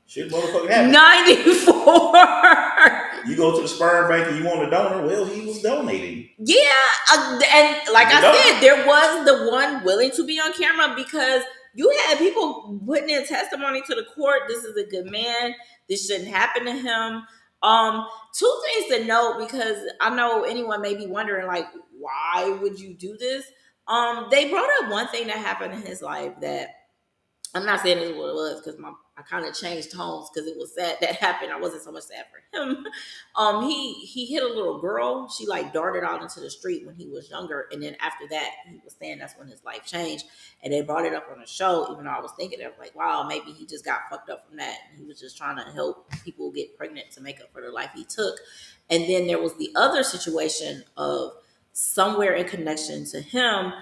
Shit motherfucking happens. 94. You go to the sperm bank and you want a donor, well, he was donating. Yeah, and like I said, there was the one willing to be on camera because you had people putting in testimony to the court. This is a good man. This shouldn't happen to him. Two things to note because I know anyone may be wondering, like, why would you do this? They brought up one thing that happened in his life that I'm not saying this is what it was because I kind of changed tones because it was sad that happened. I wasn't so much sad for him. He hit a little girl. She like darted out into the street when he was younger, and then after that, he was saying that's when his life changed. And they brought it up on the show, even though I was thinking of like, wow, maybe he just got fucked up from that. He was just trying to help people get pregnant to make up for the life he took. And then there was the other situation of somewhere in connection to him.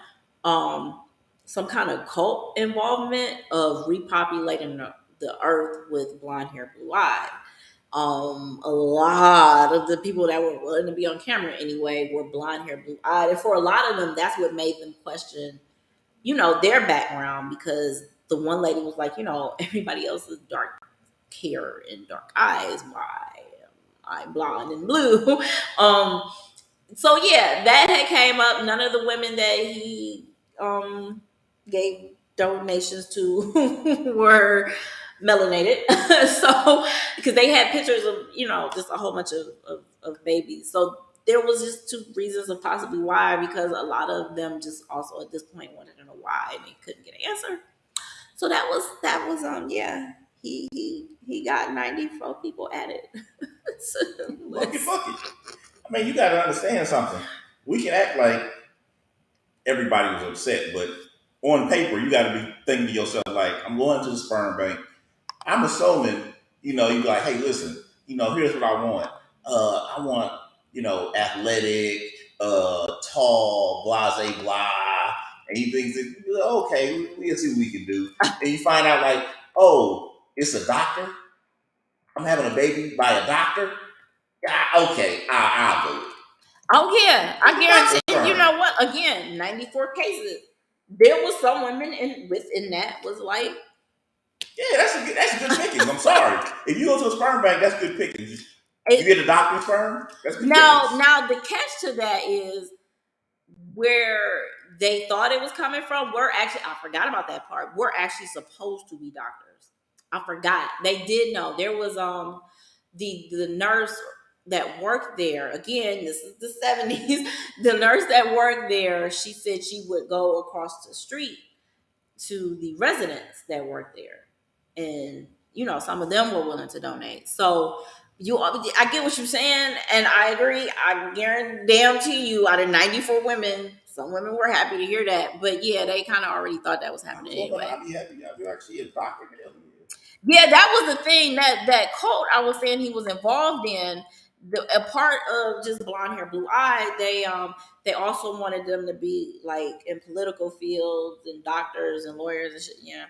Some kind of cult involvement of repopulating the earth with blonde hair, blue eyes. A lot of the people that were willing to be on camera anyway were blonde hair, blue eyed. And for a lot of them, that's what made them question, their background because the one lady was like, everybody else is dark hair and dark eyes. Why I'm blonde and blue? So yeah, that had came up. None of the women that he gave donations to were melanated. So because they had pictures of just a whole bunch of babies. So there was just two reasons of possibly why, because a lot of them just also at this point wanted to know why and they couldn't get an answer. So that was yeah. He got 94 people added. Fuck it. I mean, you gotta understand something. We can act like everybody was upset, but on paper, you gotta be thinking to yourself, like, I'm going to the sperm bank. I'm assuming, you be like, hey, listen, here's what I want. I want, athletic, tall, blase, blah. And he thinks, okay, we'll see what we can do. And you find out, like, oh, it's a doctor. I'm having a baby by a doctor. Yeah, okay, I'll do it. Oh yeah, I guarantee. You know what? Again, 94 cases. There was some women within that was like, yeah, that's good pickings. I'm sorry. If you go to a sperm bank, that's good pickings. You get a doctor's sperm. That's good pickings. Now the catch to that is where they thought it was coming from. I forgot about that part. We're actually supposed to be doctors. I forgot. They did know. There was the nurse that worked there. Again, this is the 70s. The nurse that worked there, she said she would go across the street to the residents that worked there. And, some of them were willing to donate. So I get what you're saying, and I agree. I guarantee you, out of 94 women, some women were happy to hear that. But yeah, they kind of already thought that was happening anyway. I'd be happy. I'd be like, she a doctor. Yeah, that was the thing that cult I was saying he was involved in. A part of just blonde hair, blue eyes. They also wanted them to be like in political fields and doctors and lawyers and shit. Yeah.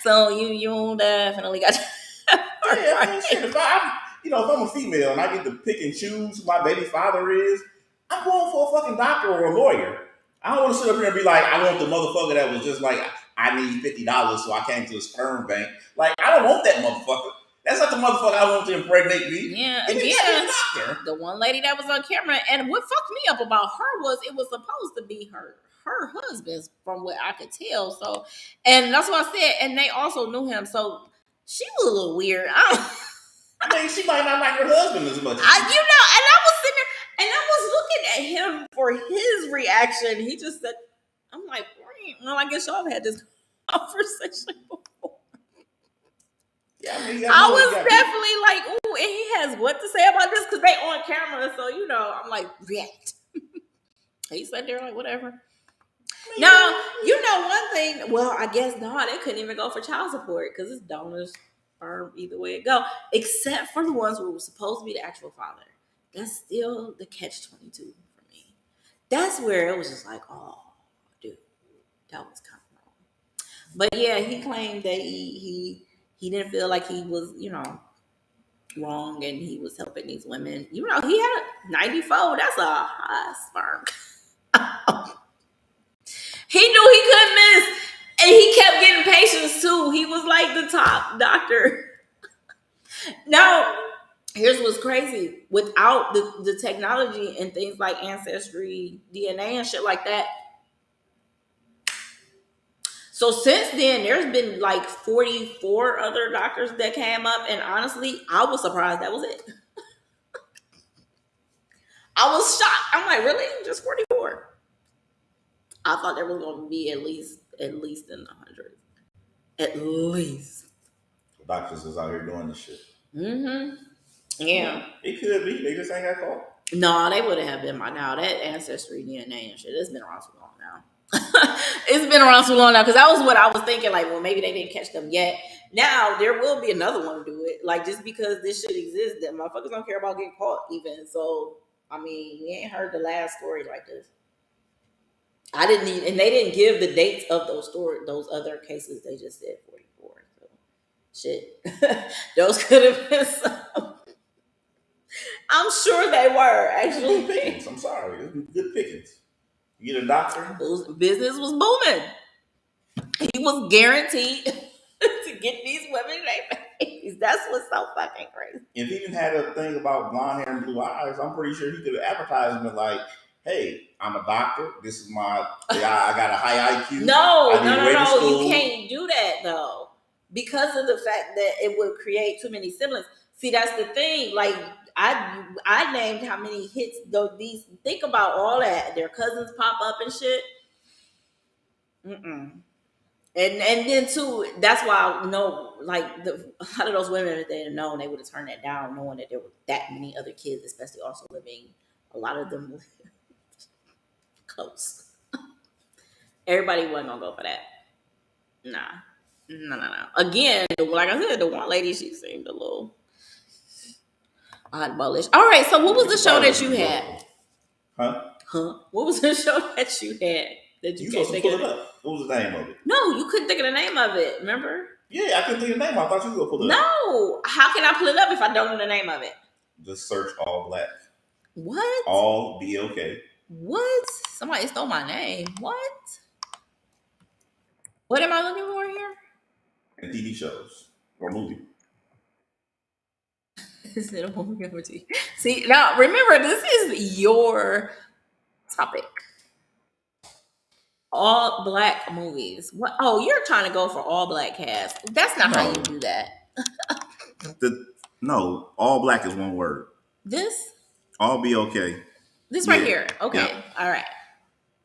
So you definitely got. Yeah, I mean, shit. If I'm a female and I get to pick and choose who my baby father is, I'm going for a fucking doctor or a lawyer. I don't want to sit up here and be like, I want the motherfucker that was just like, I need $50, so I came to a sperm bank. Like, I don't want that motherfucker. That's not the motherfucker I want to impregnate me. Yeah, Give me again, a doctor. the one lady that was on camera, and what fucked me up about her was it was supposed to be her husband's, from what I could tell. So, and that's what I said. And they also knew him, so she was a little weird. I mean, she might not like her husband as much. And I was sitting there, and I was looking at him for his reaction. He just said, "I'm like, well, I guess y'all have had this conversation before." Yeah, I mean, I was definitely like, "Ooh," and he has what to say about this because they on camera, so I'm like, react. He sat there like, whatever. Now, one thing. Well, I guess they couldn't even go for child support because it's donors sperm either way it go, except for the ones who were supposed to be the actual father. That's still the catch-22 for me. That's where it was just like, oh, dude, that was kind of wrong. But yeah, he claimed that he didn't feel like he was, wrong, and he was helping these women. He had a 94. That's a high sperm. He knew he couldn't miss, and he kept getting patients too. He was like the top doctor. Now, here's what's crazy: without the technology and things like ancestry, DNA, and shit like that. So since then, there's been like 44 other doctors that came up, and honestly, I was surprised that was it. I was shocked. I'm like, really? Just 44? I thought there was going to be at least in the hundreds. At least. Doctors is out here doing this shit. Mm-hmm. Yeah. It could be. They just ain't got caught. No, they wouldn't have been by now. That ancestry DNA and shit, it's been around too long now. It's been around too long now, because that was what I was thinking. Like, well, maybe they didn't catch them yet. Now there will be another one to do it. Like, just because this shit exists, that motherfuckers don't care about getting caught even. So, I mean, we ain't heard the last story like this. I didn't need, and they didn't give the dates of those other cases. They just said 44. So, shit, those could have been some. I'm sure they were actually. Good pickings. I'm sorry, good pickings. You get a doctor. Business was booming. He was guaranteed to get these women their babies. That's what's so fucking crazy. If he even had a thing about blonde hair and blue eyes, I'm pretty sure he could have advertised and been like, hey, I'm a doctor. This is I got a high IQ. No. You can't do that though, because of the fact that it would create too many siblings. See, that's the thing. Like, I named how many hits though these. Think about all that. Their cousins pop up and shit. Mm-mm. And then too, that's why I know, like, a lot of those women, if they had known, they would have turned that down, knowing that there were that many other kids, especially also living. A lot of them lived close. Everybody wasn't gonna go for that. Nah. No. Again, like I said, the one lady, she seemed a little oddballish. All right, so what was the show that you had? Huh? What was the show that you had that you can't think of? What was the name of it? No, you couldn't think of the name of it. Remember? Yeah, I couldn't think of the name. I thought you were gonna pull it up. No, how can I pull it up if I don't know the name of it? Just search All Black. What? All BLK. What? Somebody stole my name. What? What am I looking for here? And TV shows or movie. Is it a movie or TV? See, now remember, this is your topic. All black movies. What? Oh, you're trying to go for all black cast. That's not how you do that. No, all black is one word. This? All BLK. This right here. Okay. Yeah. All right.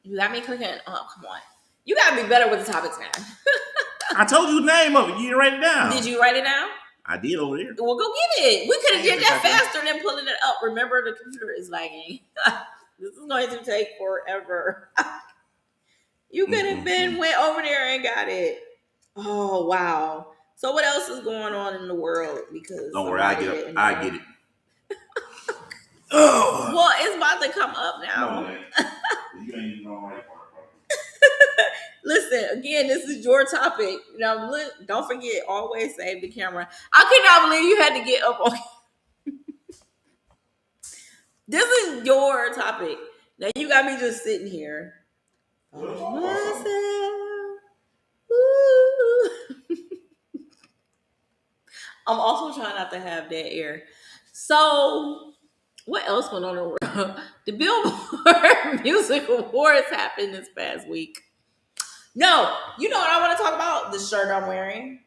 You got me clicking. Oh, come on. You got to be better with the topics now. I told you the name of it. You didn't write it down. Did you write it down? I did over there. Well, go get it. We could have did that faster than pulling it up. Remember, the computer is lagging. This is going to take forever. You could have went over there and got it. Oh, wow. So what else is going on in the world? Because don't worry, I get it. Oh. Well, it's about to come up now. No, you ain't even on the right part. Listen, again, this is your topic. Now, don't forget, always save the camera. I could not believe you had to get up on. This is your topic. Now, you got me just sitting here. Myself. Ooh. I'm also trying not to have that air. So, what else went on in the world? The Billboard Music Awards happened this past week. No, you know what I want to talk about? The shirt I'm wearing.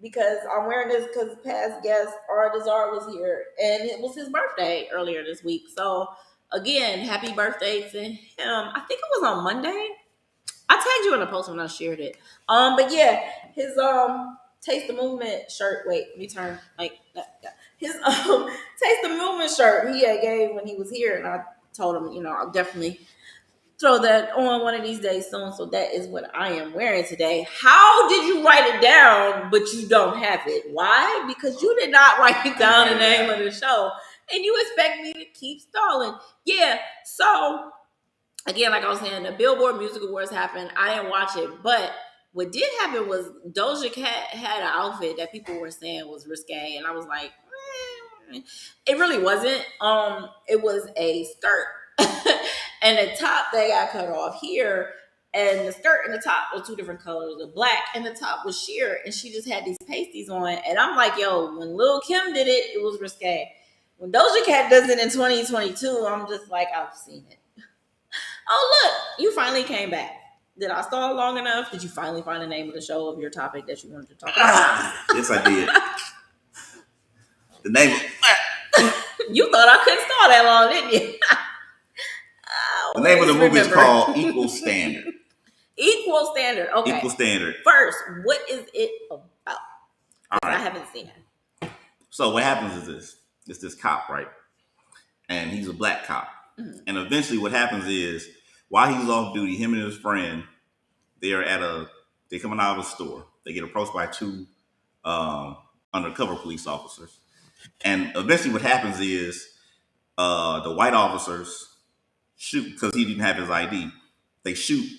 Because I'm wearing this because past guest Ardazar was here and it was his birthday earlier this week. So again, happy birthday to him. I think it was on Monday. I tagged you in the post when I shared it. But yeah, his Taste the Movement shirt. Wait, let me turn like that. His Taste the Movement shirt he had gave when he was here, and I told him, I'll definitely throw that on one of these days soon. So that is what I am wearing today. How did you write it down, but you don't have it? Why? Because you did not write down the name of the show, and you expect me to keep stalling. Yeah. So again, like I was saying, the Billboard Music Awards happened. I didn't watch it, but what did happen was Doja Cat had an outfit that people were saying was risque, and I was like, it really wasn't. It was a skirt, and the top they got cut off here, and the skirt and the top were two different colors. The black and the top was sheer, and she just had these pasties on. And I'm like, yo, when Lil Kim did it, it was risque. When Doja Cat does it in 2022, I'm just like, I've seen it. Oh, look, you finally came back. Did I stall long enough? Did you finally find the name of the show of your topic that you wanted to talk about? Yes, I did. The name of You thought I couldn't stall that long, didn't you? the name of the movie is called Equal Standard. Equal Standard. Okay. Equal Standard. First, what is it about? All right. I haven't seen it. So what happens is this. It's this cop, right? And he's a black cop. Mm-hmm. And eventually what happens is, while he's off duty, him and his friend, they're coming out of a store. They get approached by two undercover police officers. And eventually what happens is the white officers shoot, because he didn't have his ID. They shoot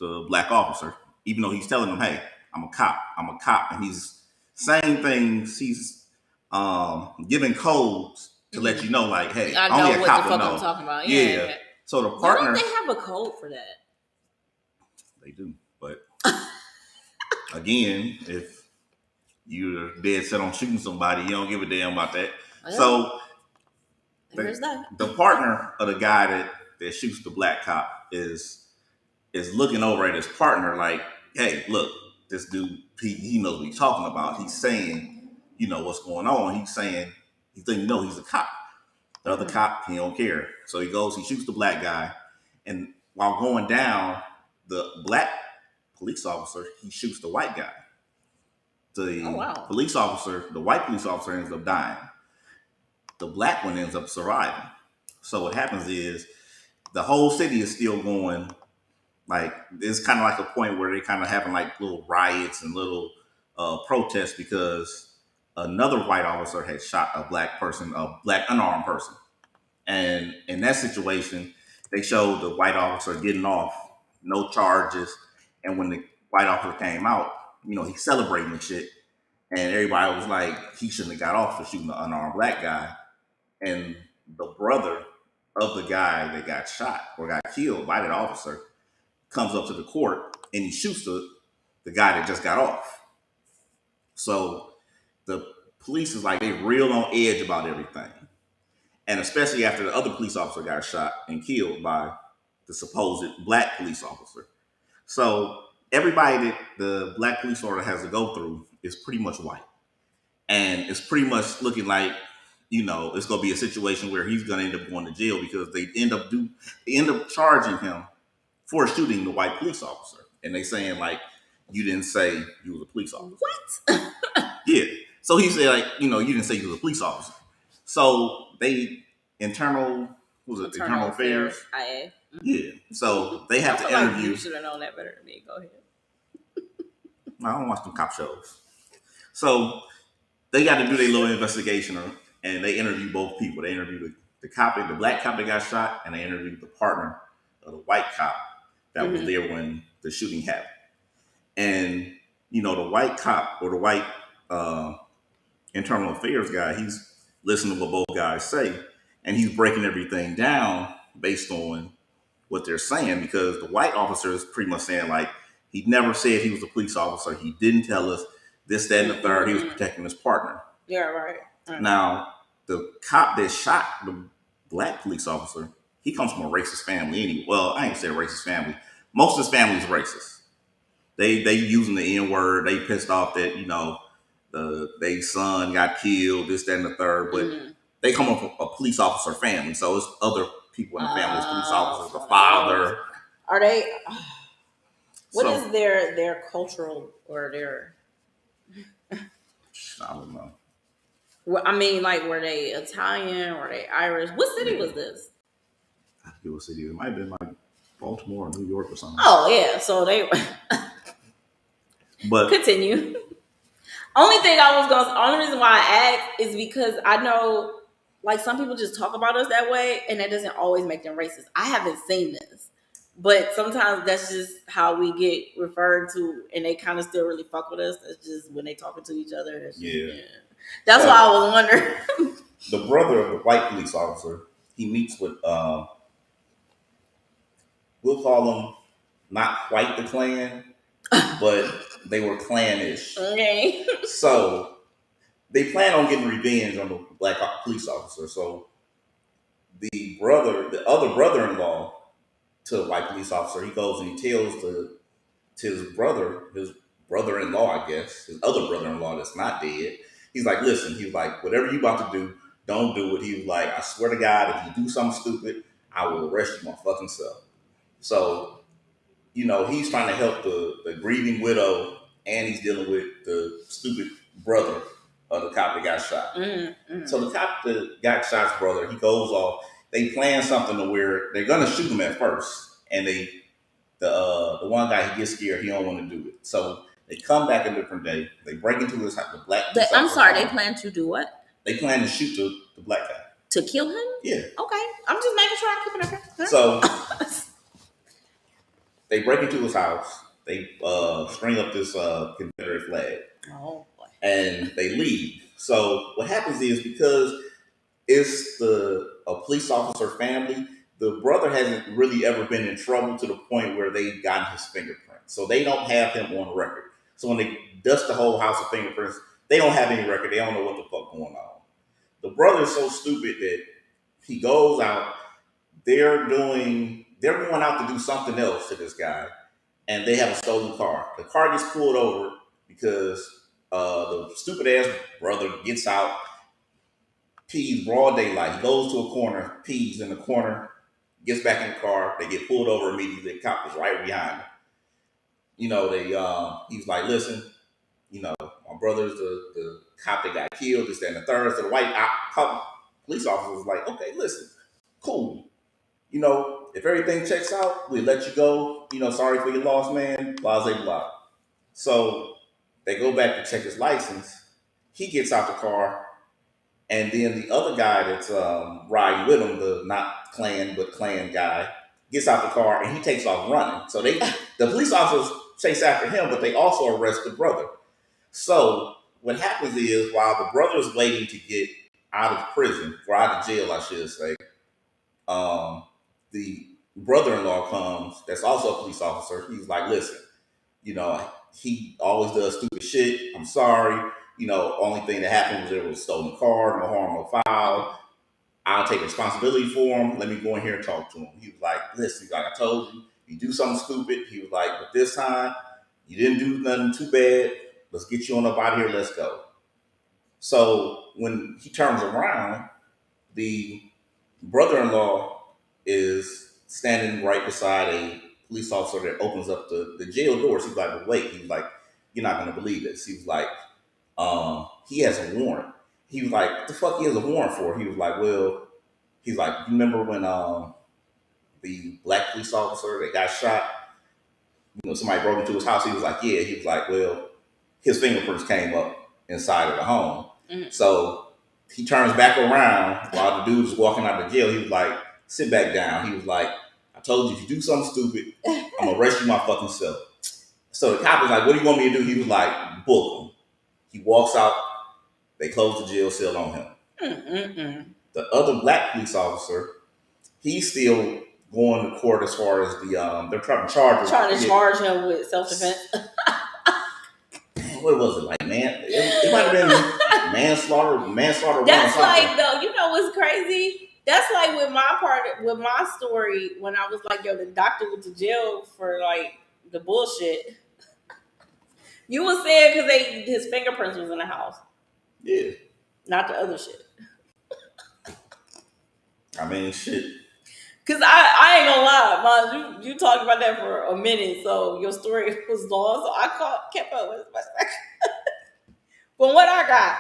the black officer, even though he's telling them, hey, I'm a cop. And he's saying things, he's giving codes to let you know, like, hey, I only know a cop what the will fuck know. I'm talking about. Yeah. So the partner... Why don't they have a code for that? They do. But again, if you're dead set on shooting somebody, you don't give a damn about that. Yeah. So the partner of the guy that shoots the black cop is looking over at his partner like, hey, look, this dude, he knows what he's talking about. He's saying, what's going on. He's saying, he's a cop. The other cop, he don't care. So he goes, he shoots the black guy. And while going down, the black police officer, he shoots the white guy. The white police officer ends up dying. The black one ends up surviving. So what happens is the whole city is still going, like, it's kind of like a point where they kind of having like little riots and little protests because another white officer had shot a black unarmed person. And in that situation, they showed the white officer getting off, no charges. And when the white officer came out, he's celebrating and shit. And everybody was like, he shouldn't have got off for shooting the unarmed black guy. And the brother of the guy that got shot or got killed by that officer comes up to the court and he shoots the guy that just got off. So the police is like, they real on edge about everything. And especially after the other police officer got shot and killed by the supposed black police officer. So everybody that the black police officer has to go through is pretty much white. And it's pretty much looking like, it's going to be a situation where he's going to end up going to jail because they end up charging him for shooting the white police officer. And they saying, like, you didn't say you was a police officer. What? Yeah. So he said, like, you didn't say you was a police officer. So they internal affairs. IA. Yeah. So they have to interview. You should have known that better than me. Go ahead. I don't watch them cop shows. So they got to do their little investigation and they interview both people. They interview the black cop that got shot, and they interviewed the partner of the white cop that was there when the shooting happened. And, the white cop or the white internal affairs guy, he's listening to what both guys say, and he's breaking everything down based on what they're saying, because the white officer is pretty much saying like he never said he was a police officer. He didn't tell us this, that, and the third. He was protecting his partner. Yeah, right. Now, the cop that shot the black police officer, he comes from a racist family anyway. Well, I ain't say racist family. Most of his family is racist. They using the N word. They pissed off that their son got killed, this, that, and the third. But they come from a police officer family, so it's other people in the family as police officers. The father. Are they? What is their cultural or their? I don't know. Well, I mean, like, were they Italian? Were they Irish? What city was this? I forget what city. It might have been like Baltimore or New York or something. Oh yeah, so they. But continue. Only reason why I asked is because I know, like, some people just talk about us that way, and that doesn't always make them racist. I haven't seen this, but sometimes that's just how we get referred to, and they kind of still really fuck with us. That's just when they talking to each other. Yeah. That's why I was wondering. The brother of the white police officer, he meets with, we'll call them not quite the Klan, but they were Klanish. Okay. So they plan on getting revenge on the black police officer. So the other brother-in-law to the white police officer, he goes and he tells to his brother-in-law, I guess, his other brother-in-law that's not dead. He's like, listen, he's like, whatever you about to do, don't do it. He was like, I swear to God, if you do something stupid, I will arrest you my fucking self. So, he's trying to help the grieving widow, and he's dealing with the stupid brother of the cop that got shot. So the cop that got shot's brother, he goes off. They plan something to where they're gonna shoot him at first, and the one guy, he gets scared. He don't want to do it. So they come back a different day. They break into his house. The black. I'm sorry. They plan to do what? They plan to shoot the black guy. To kill him? Yeah. Okay. I'm just making sure I'm keeping it okay. So they break into his house. They string up this Confederate flag. Oh boy. And they leave. So what happens is, because it's a police officer family, the brother hasn't really ever been in trouble to the point where they've gotten his fingerprint. So they don't have him on record. So when they dust the whole house of fingerprints, they don't have any record. They don't know what the fuck going on. The brother is so stupid that he goes out. They're going out to do something else to this guy, and they have a stolen car. The car gets pulled over because the stupid ass brother gets out, pees broad daylight. He goes to a corner, pees in the corner, gets back in the car. They get pulled over immediately. The cop is right behind him. He's like, listen, my brother's the cop that got killed, this, that, and the third. So the white police officer was like, okay, listen, cool. If everything checks out, we let you go. Sorry for your loss, man. Blah, blah, blah. So they go back to check his license. He gets out the car, and then the other guy that's riding with him, the not Klan but Klan guy, gets out the car and he takes off running. So the police officers chase after him, but they also arrest the brother. So what happens is, while the brother is waiting to get out of prison, or out of jail, I should say, the brother-in-law comes, that's also a police officer. He's like, listen, he always does stupid shit. I'm sorry. Only thing that happened was there was a stolen car, no harm, no foul. I'll take responsibility for him. Let me go in here and talk to him. He was like, listen, like I told you, you do something stupid. He was like, but this time, you didn't do nothing too bad. Let's get you on up out of here. Let's go. So when he turns around, the brother-in-law is standing right beside a police officer that opens up the jail doors. He's like, but wait. He's like, you're not going to believe this. He was like, he has a warrant. He was like, what the fuck he has a warrant for? He was like, well, he's like, you remember when the black police officer that got shot, somebody broke into his house? He was like, yeah. He was like, well, his fingerprints came up inside of the home. Mm-hmm. So he turns back around while the dude is walking out of jail. He was like, sit back down. He was like, I told you, if you do something stupid, I'm going to arrest you my fucking self. So the cop was like, what do you want me to do? He was like, book him. He walks out. They close the jail cell on him. The other black police officer, he's still going to court as far as the they're trying to charge him with self-defense. What was it like, man? It might have been manslaughter. That's like though, you know what's crazy? That's like with my story when I was like, yo, the doctor went to jail for like the bullshit. You was saying because his fingerprints was in the house. Yeah. Not the other shit. I mean, shit. Cause I ain't gonna lie, Mom, you talked about that for a minute, so your story was long, so I kept up with as much as I could. From what I got,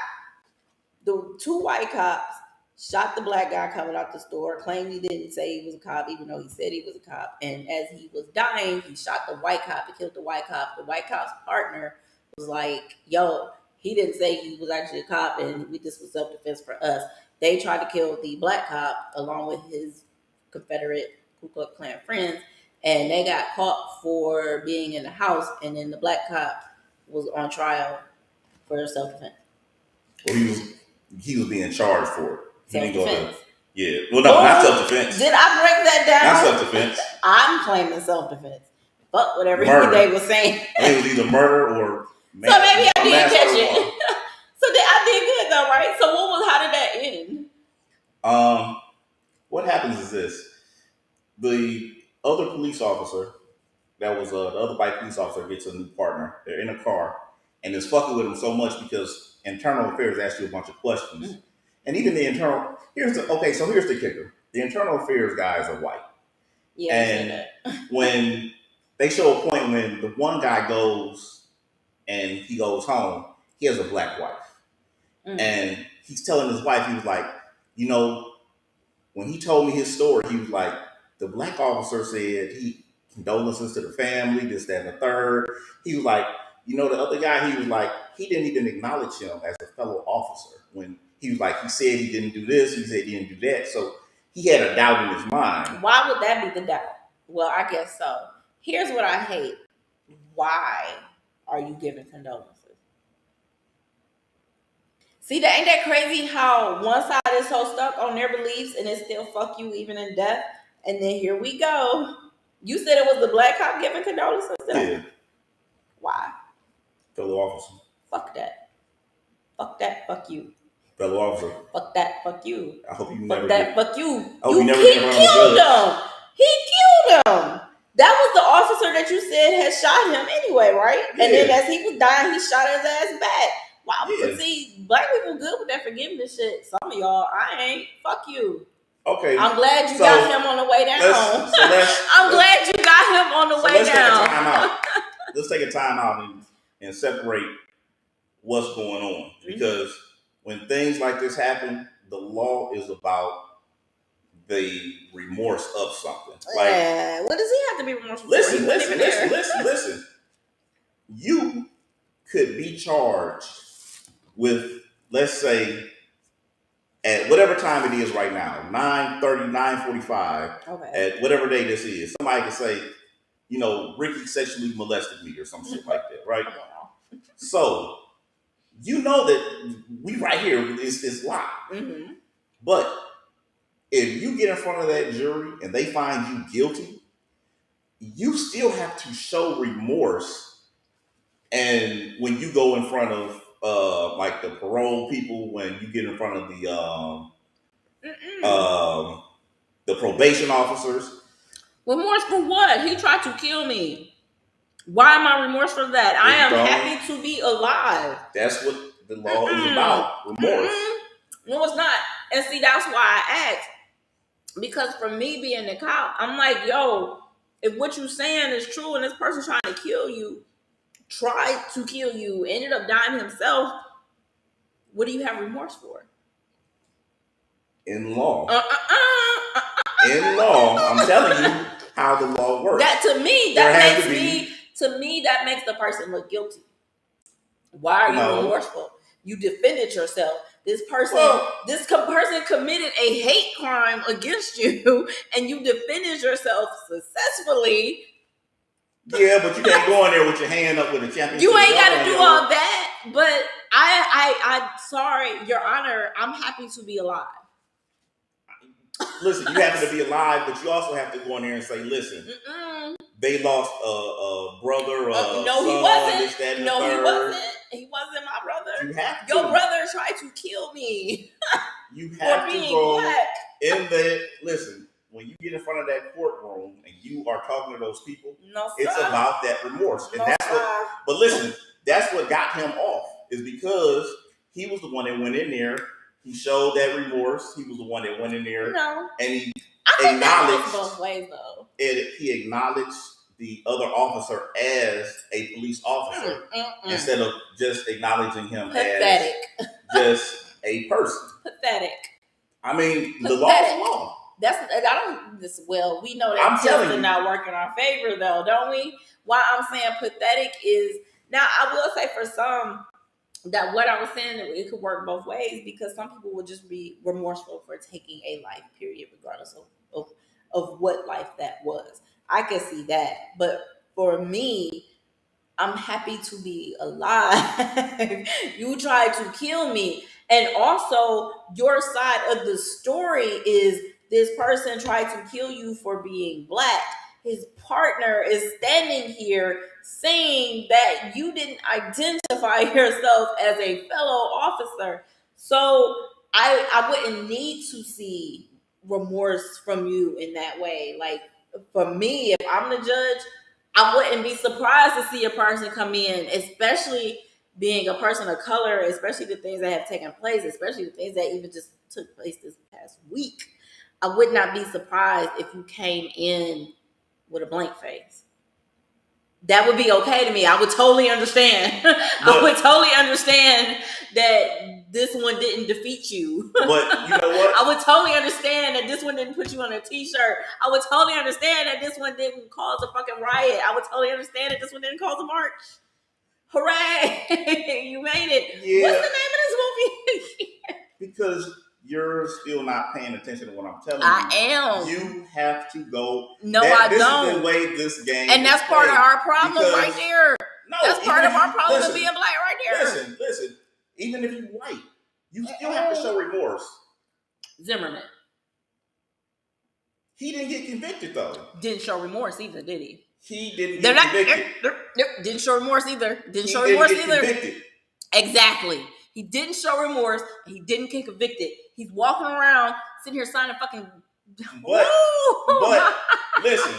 the two white cops shot the black guy coming out the store, claimed he didn't say he was a cop, even though he said he was a cop. And as he was dying, he shot the white cop, he killed the white cop. The white cop's partner was like, yo, he didn't say he was actually a cop, and this was self-defense for us. They tried to kill the black cop along with his Confederate Ku Klux Klan friends, and they got caught for being in the house, and then the black cop was on trial for self-defense. Well, he was being charged for it. He didn't go to, yeah. Well, no, not self-defense. Did I break that down? Not self-defense. I'm claiming self-defense. Fuck whatever they was saying. It was either murder or so maybe I did catch it. So I did good though, right? So how did that end? What happens is this: the other police officer, that was the other white police officer, gets a new partner. They're in a car and is fucking with him so much because internal affairs asked you a bunch of questions, and even the internal. Here's the kicker: the internal affairs guys are white. Yeah, and when they show a point when the one guy goes and he goes home, he has a black wife. And he's telling his wife, he was like, you know, when he told me his story, he was like, the black officer said he condolences to the family, this, that, and the third. He was like, you know, the other guy, he was like, he didn't even acknowledge him as a fellow officer. When he was like, he said he didn't do this, he said he didn't do that. So he had a doubt in his mind. Why would that be the doubt? Well, I guess so. Here's what I hate. Why are you giving condolences? See, ain't that crazy how one side is so stuck on their beliefs and it's still fuck you even in death? And then here we go. You said it was the black cop giving condolences? Yeah. Why? Fellow officer. Fuck that. Fuck that. Fuck you. Fellow officer. Fuck that. Fuck you. I hope you fuck never. That. Fuck you. He killed him. He killed him. That was the officer that you said had shot him anyway, right? Yeah. And then as he was dying, he shot his ass back. Wow. Yeah. See, black people good with that forgiveness shit. Some of y'all, I ain't. Fuck you. Okay. I'm glad you got him on the way down. I'm glad you got him on the way down. Let's take a time out and separate what's going on. Because when things like this happen, the law is about the remorse of something. Like, what does he have to be remorseful for? Listen. You could be charged with, let's say, at whatever time it is right now, 9:30, 9:45, at whatever day this is, somebody could say, you know, Ricky sexually molested me or some shit like that, right? So, you know that we right here is live. Mm-hmm. But if you get in front of that jury and they find you guilty, you still have to show remorse. And when you go in front of like the parole people, when you get in front of the probation officers. Remorse for what? He tried to kill me. Why am I remorseful for that? I am happy to be alive. That's what the law is about. Remorse. No, it's not. And see, that's why I asked. Because for me being a cop, I'm like, yo, if what you're saying is true and this person trying to kill you, tried to kill you, ended up dying himself, what do you have remorse for? In law. In law, I'm telling you how the law works. That to me, that makes the person look guilty. Why are you remorseful? You defended yourself. This person committed a hate crime against you, and you defended yourself successfully. Yeah, but you can't go in there with your hand up with a championship. You ain't got to do all that. But I sorry, Your Honor, I'm happy to be alive. listen, you happen to be alive, but you also have to go in there and say, listen, they lost a brother, a no, son, he wasn't. this, that, and no, the he third. wasn't. He wasn't my brother. You have to. Your brother tried to kill me. You have to go black. in there. Listen, when you get in front of that courtroom and you are talking to those people, it's about that remorse. And that's what, but listen, that's what got him off, is because he was the one that went in there. He showed that remorse. He was the one that went in there. No. And he acknowledged. That goes both ways, though. He acknowledged the other officer as a police officer instead of just acknowledging him as just a person. Pathetic. I mean, the law is the law. We know that justice not work in our favor, though, don't we? Why I'm saying pathetic is, now I will say for some that what I was saying, it could work both ways, because some people would just be remorseful for taking a life, period, regardless of what life that was. I can see that, but for me, I'm happy to be alive. You tried to kill me. And also, your side of the story is this person tried to kill you for being black. His partner is standing here saying that you didn't identify yourself as a fellow officer. So I wouldn't need to see remorse from you in that way. Like, for me, if I'm the judge, I wouldn't be surprised to see a person come in, especially being a person of color, especially the things that have taken place, especially the things that even just took place this past week. I would not be surprised if you came in with a blank face. That would be okay to me. I would totally understand. I would totally understand that this one didn't defeat you. But you know what? I would totally understand that this one didn't put you on a t-shirt. I would totally understand that this one didn't cause a fucking riot. I would totally understand that this one didn't cause a march. Hooray! You made it. Yeah. What's the name of this movie? Because you're still not paying attention to what I'm telling you. I am. You have to go. No, I don't. This is the way this game and that's part of our problem right there. No, that's part of our problem of being black right there. Listen. Even if you're white, you still have to show remorse. Zimmerman. He didn't get convicted, though. Didn't show remorse either, did he? He didn't get convicted. Didn't show remorse either. Convicted. Exactly. He didn't show remorse. He didn't get convicted. He's walking around, sitting here signing fucking. But listen,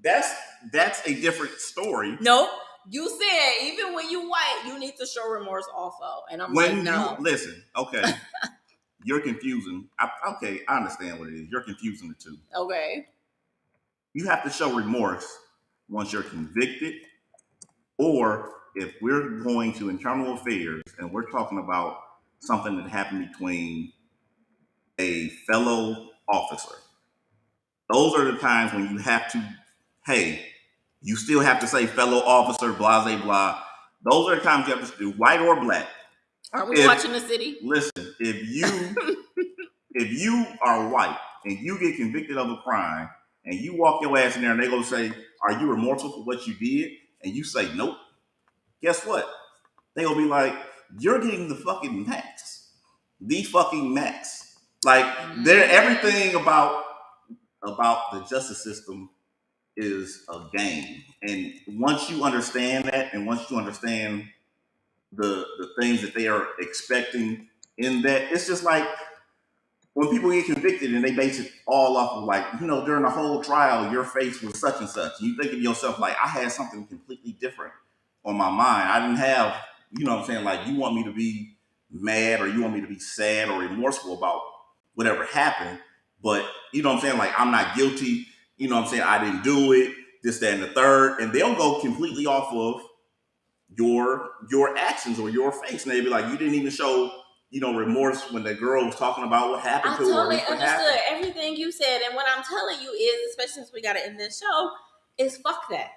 that's a different story. Nope. You said even when you white, you need to show remorse also, and I'm like, no. Listen, okay, you're confusing. I understand what it is. You're confusing the two. Okay. You have to show remorse once you're convicted, or if we're going to internal affairs and we're talking about something that happened between a fellow officer. Those are the times when you have to, hey, you still have to say fellow officer, blah, blah, blah. Those are the times you have to do, white or black. Are we watching the city? Listen, if you are white and you get convicted of a crime and you walk your ass in there and they go say, are you remorseful for what you did? And you say, nope. Guess what? They gonna be like, you're getting the fucking max. The fucking max. Like, everything about the justice system is a game. And once you understand that, and once you understand the things that they are expecting in that, it's just like when people get convicted and they base it all off of, like, during the whole trial, your face was such and such. You think of yourself like, I had something completely different on my mind. I didn't have, what I'm saying? Like, you want me to be mad, or you want me to be sad or remorseful about whatever happened. But, what I'm saying? Like, I'm not guilty. What I'm saying? I didn't do it, this, that, and the third. And they'll go completely off of your actions or your face. And they'll be like, you didn't even show, remorse when the girl was talking about what happened to her. I totally understood everything you said. And what I'm telling you is, especially since we got to end this show, is fuck that.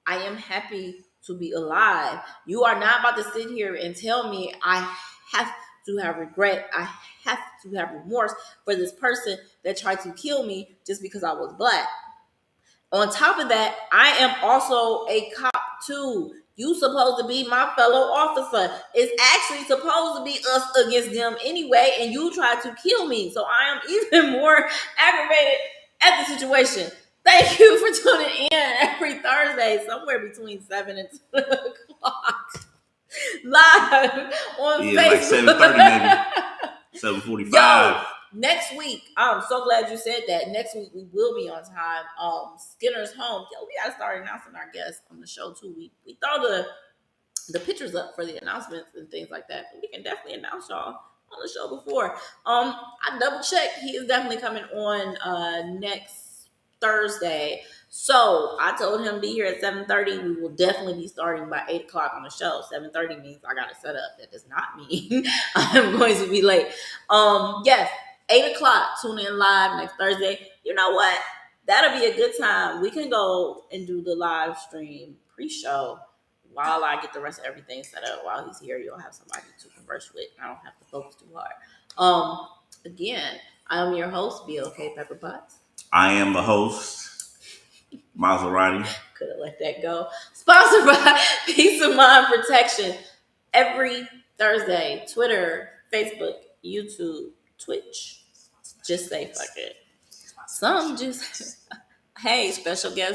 I am happy to be alive. You are not about to sit here and tell me I have to have regret. I have to have remorse for this person that tried to kill me just because I was black. On top of that, I am also a cop too. You supposed to be my fellow officer. It's actually supposed to be us against them anyway, and you tried to kill me. So I am even more aggravated at the situation. Thank you for tuning in every Thursday, somewhere between 7 and 2 o'clock, live on Yeah, like Facebook. 7:30 maybe. Yo, 7:45. next week, I'm so glad you said that. Next week we will be on time. Skinner's home. Yo, we gotta start announcing our guests on the show too. We throw the pictures up for the announcements and things like that. But we can definitely announce y'all on the show before. I double checked. He is definitely coming on next Thursday. So I told him to be here at 7:30. We will definitely be starting by 8 o'clock on the show. 7:30 means I got to set up. That does not mean I'm going to be late. Yes, 8 o'clock. Tune in live next Thursday. You know what? That'll be a good time. We can go and do the live stream pre-show while I get the rest of everything set up. While he's here, you'll have somebody to converse with. I don't have to focus too hard. Again, I'm your host, BLK Pepper Potts. I am the host, Maserati. Could have let that go. Sponsored by Peace of Mind Protection. Every Thursday, Twitter, Facebook, YouTube, Twitch. Just say fuck it. Some just, hey, special guest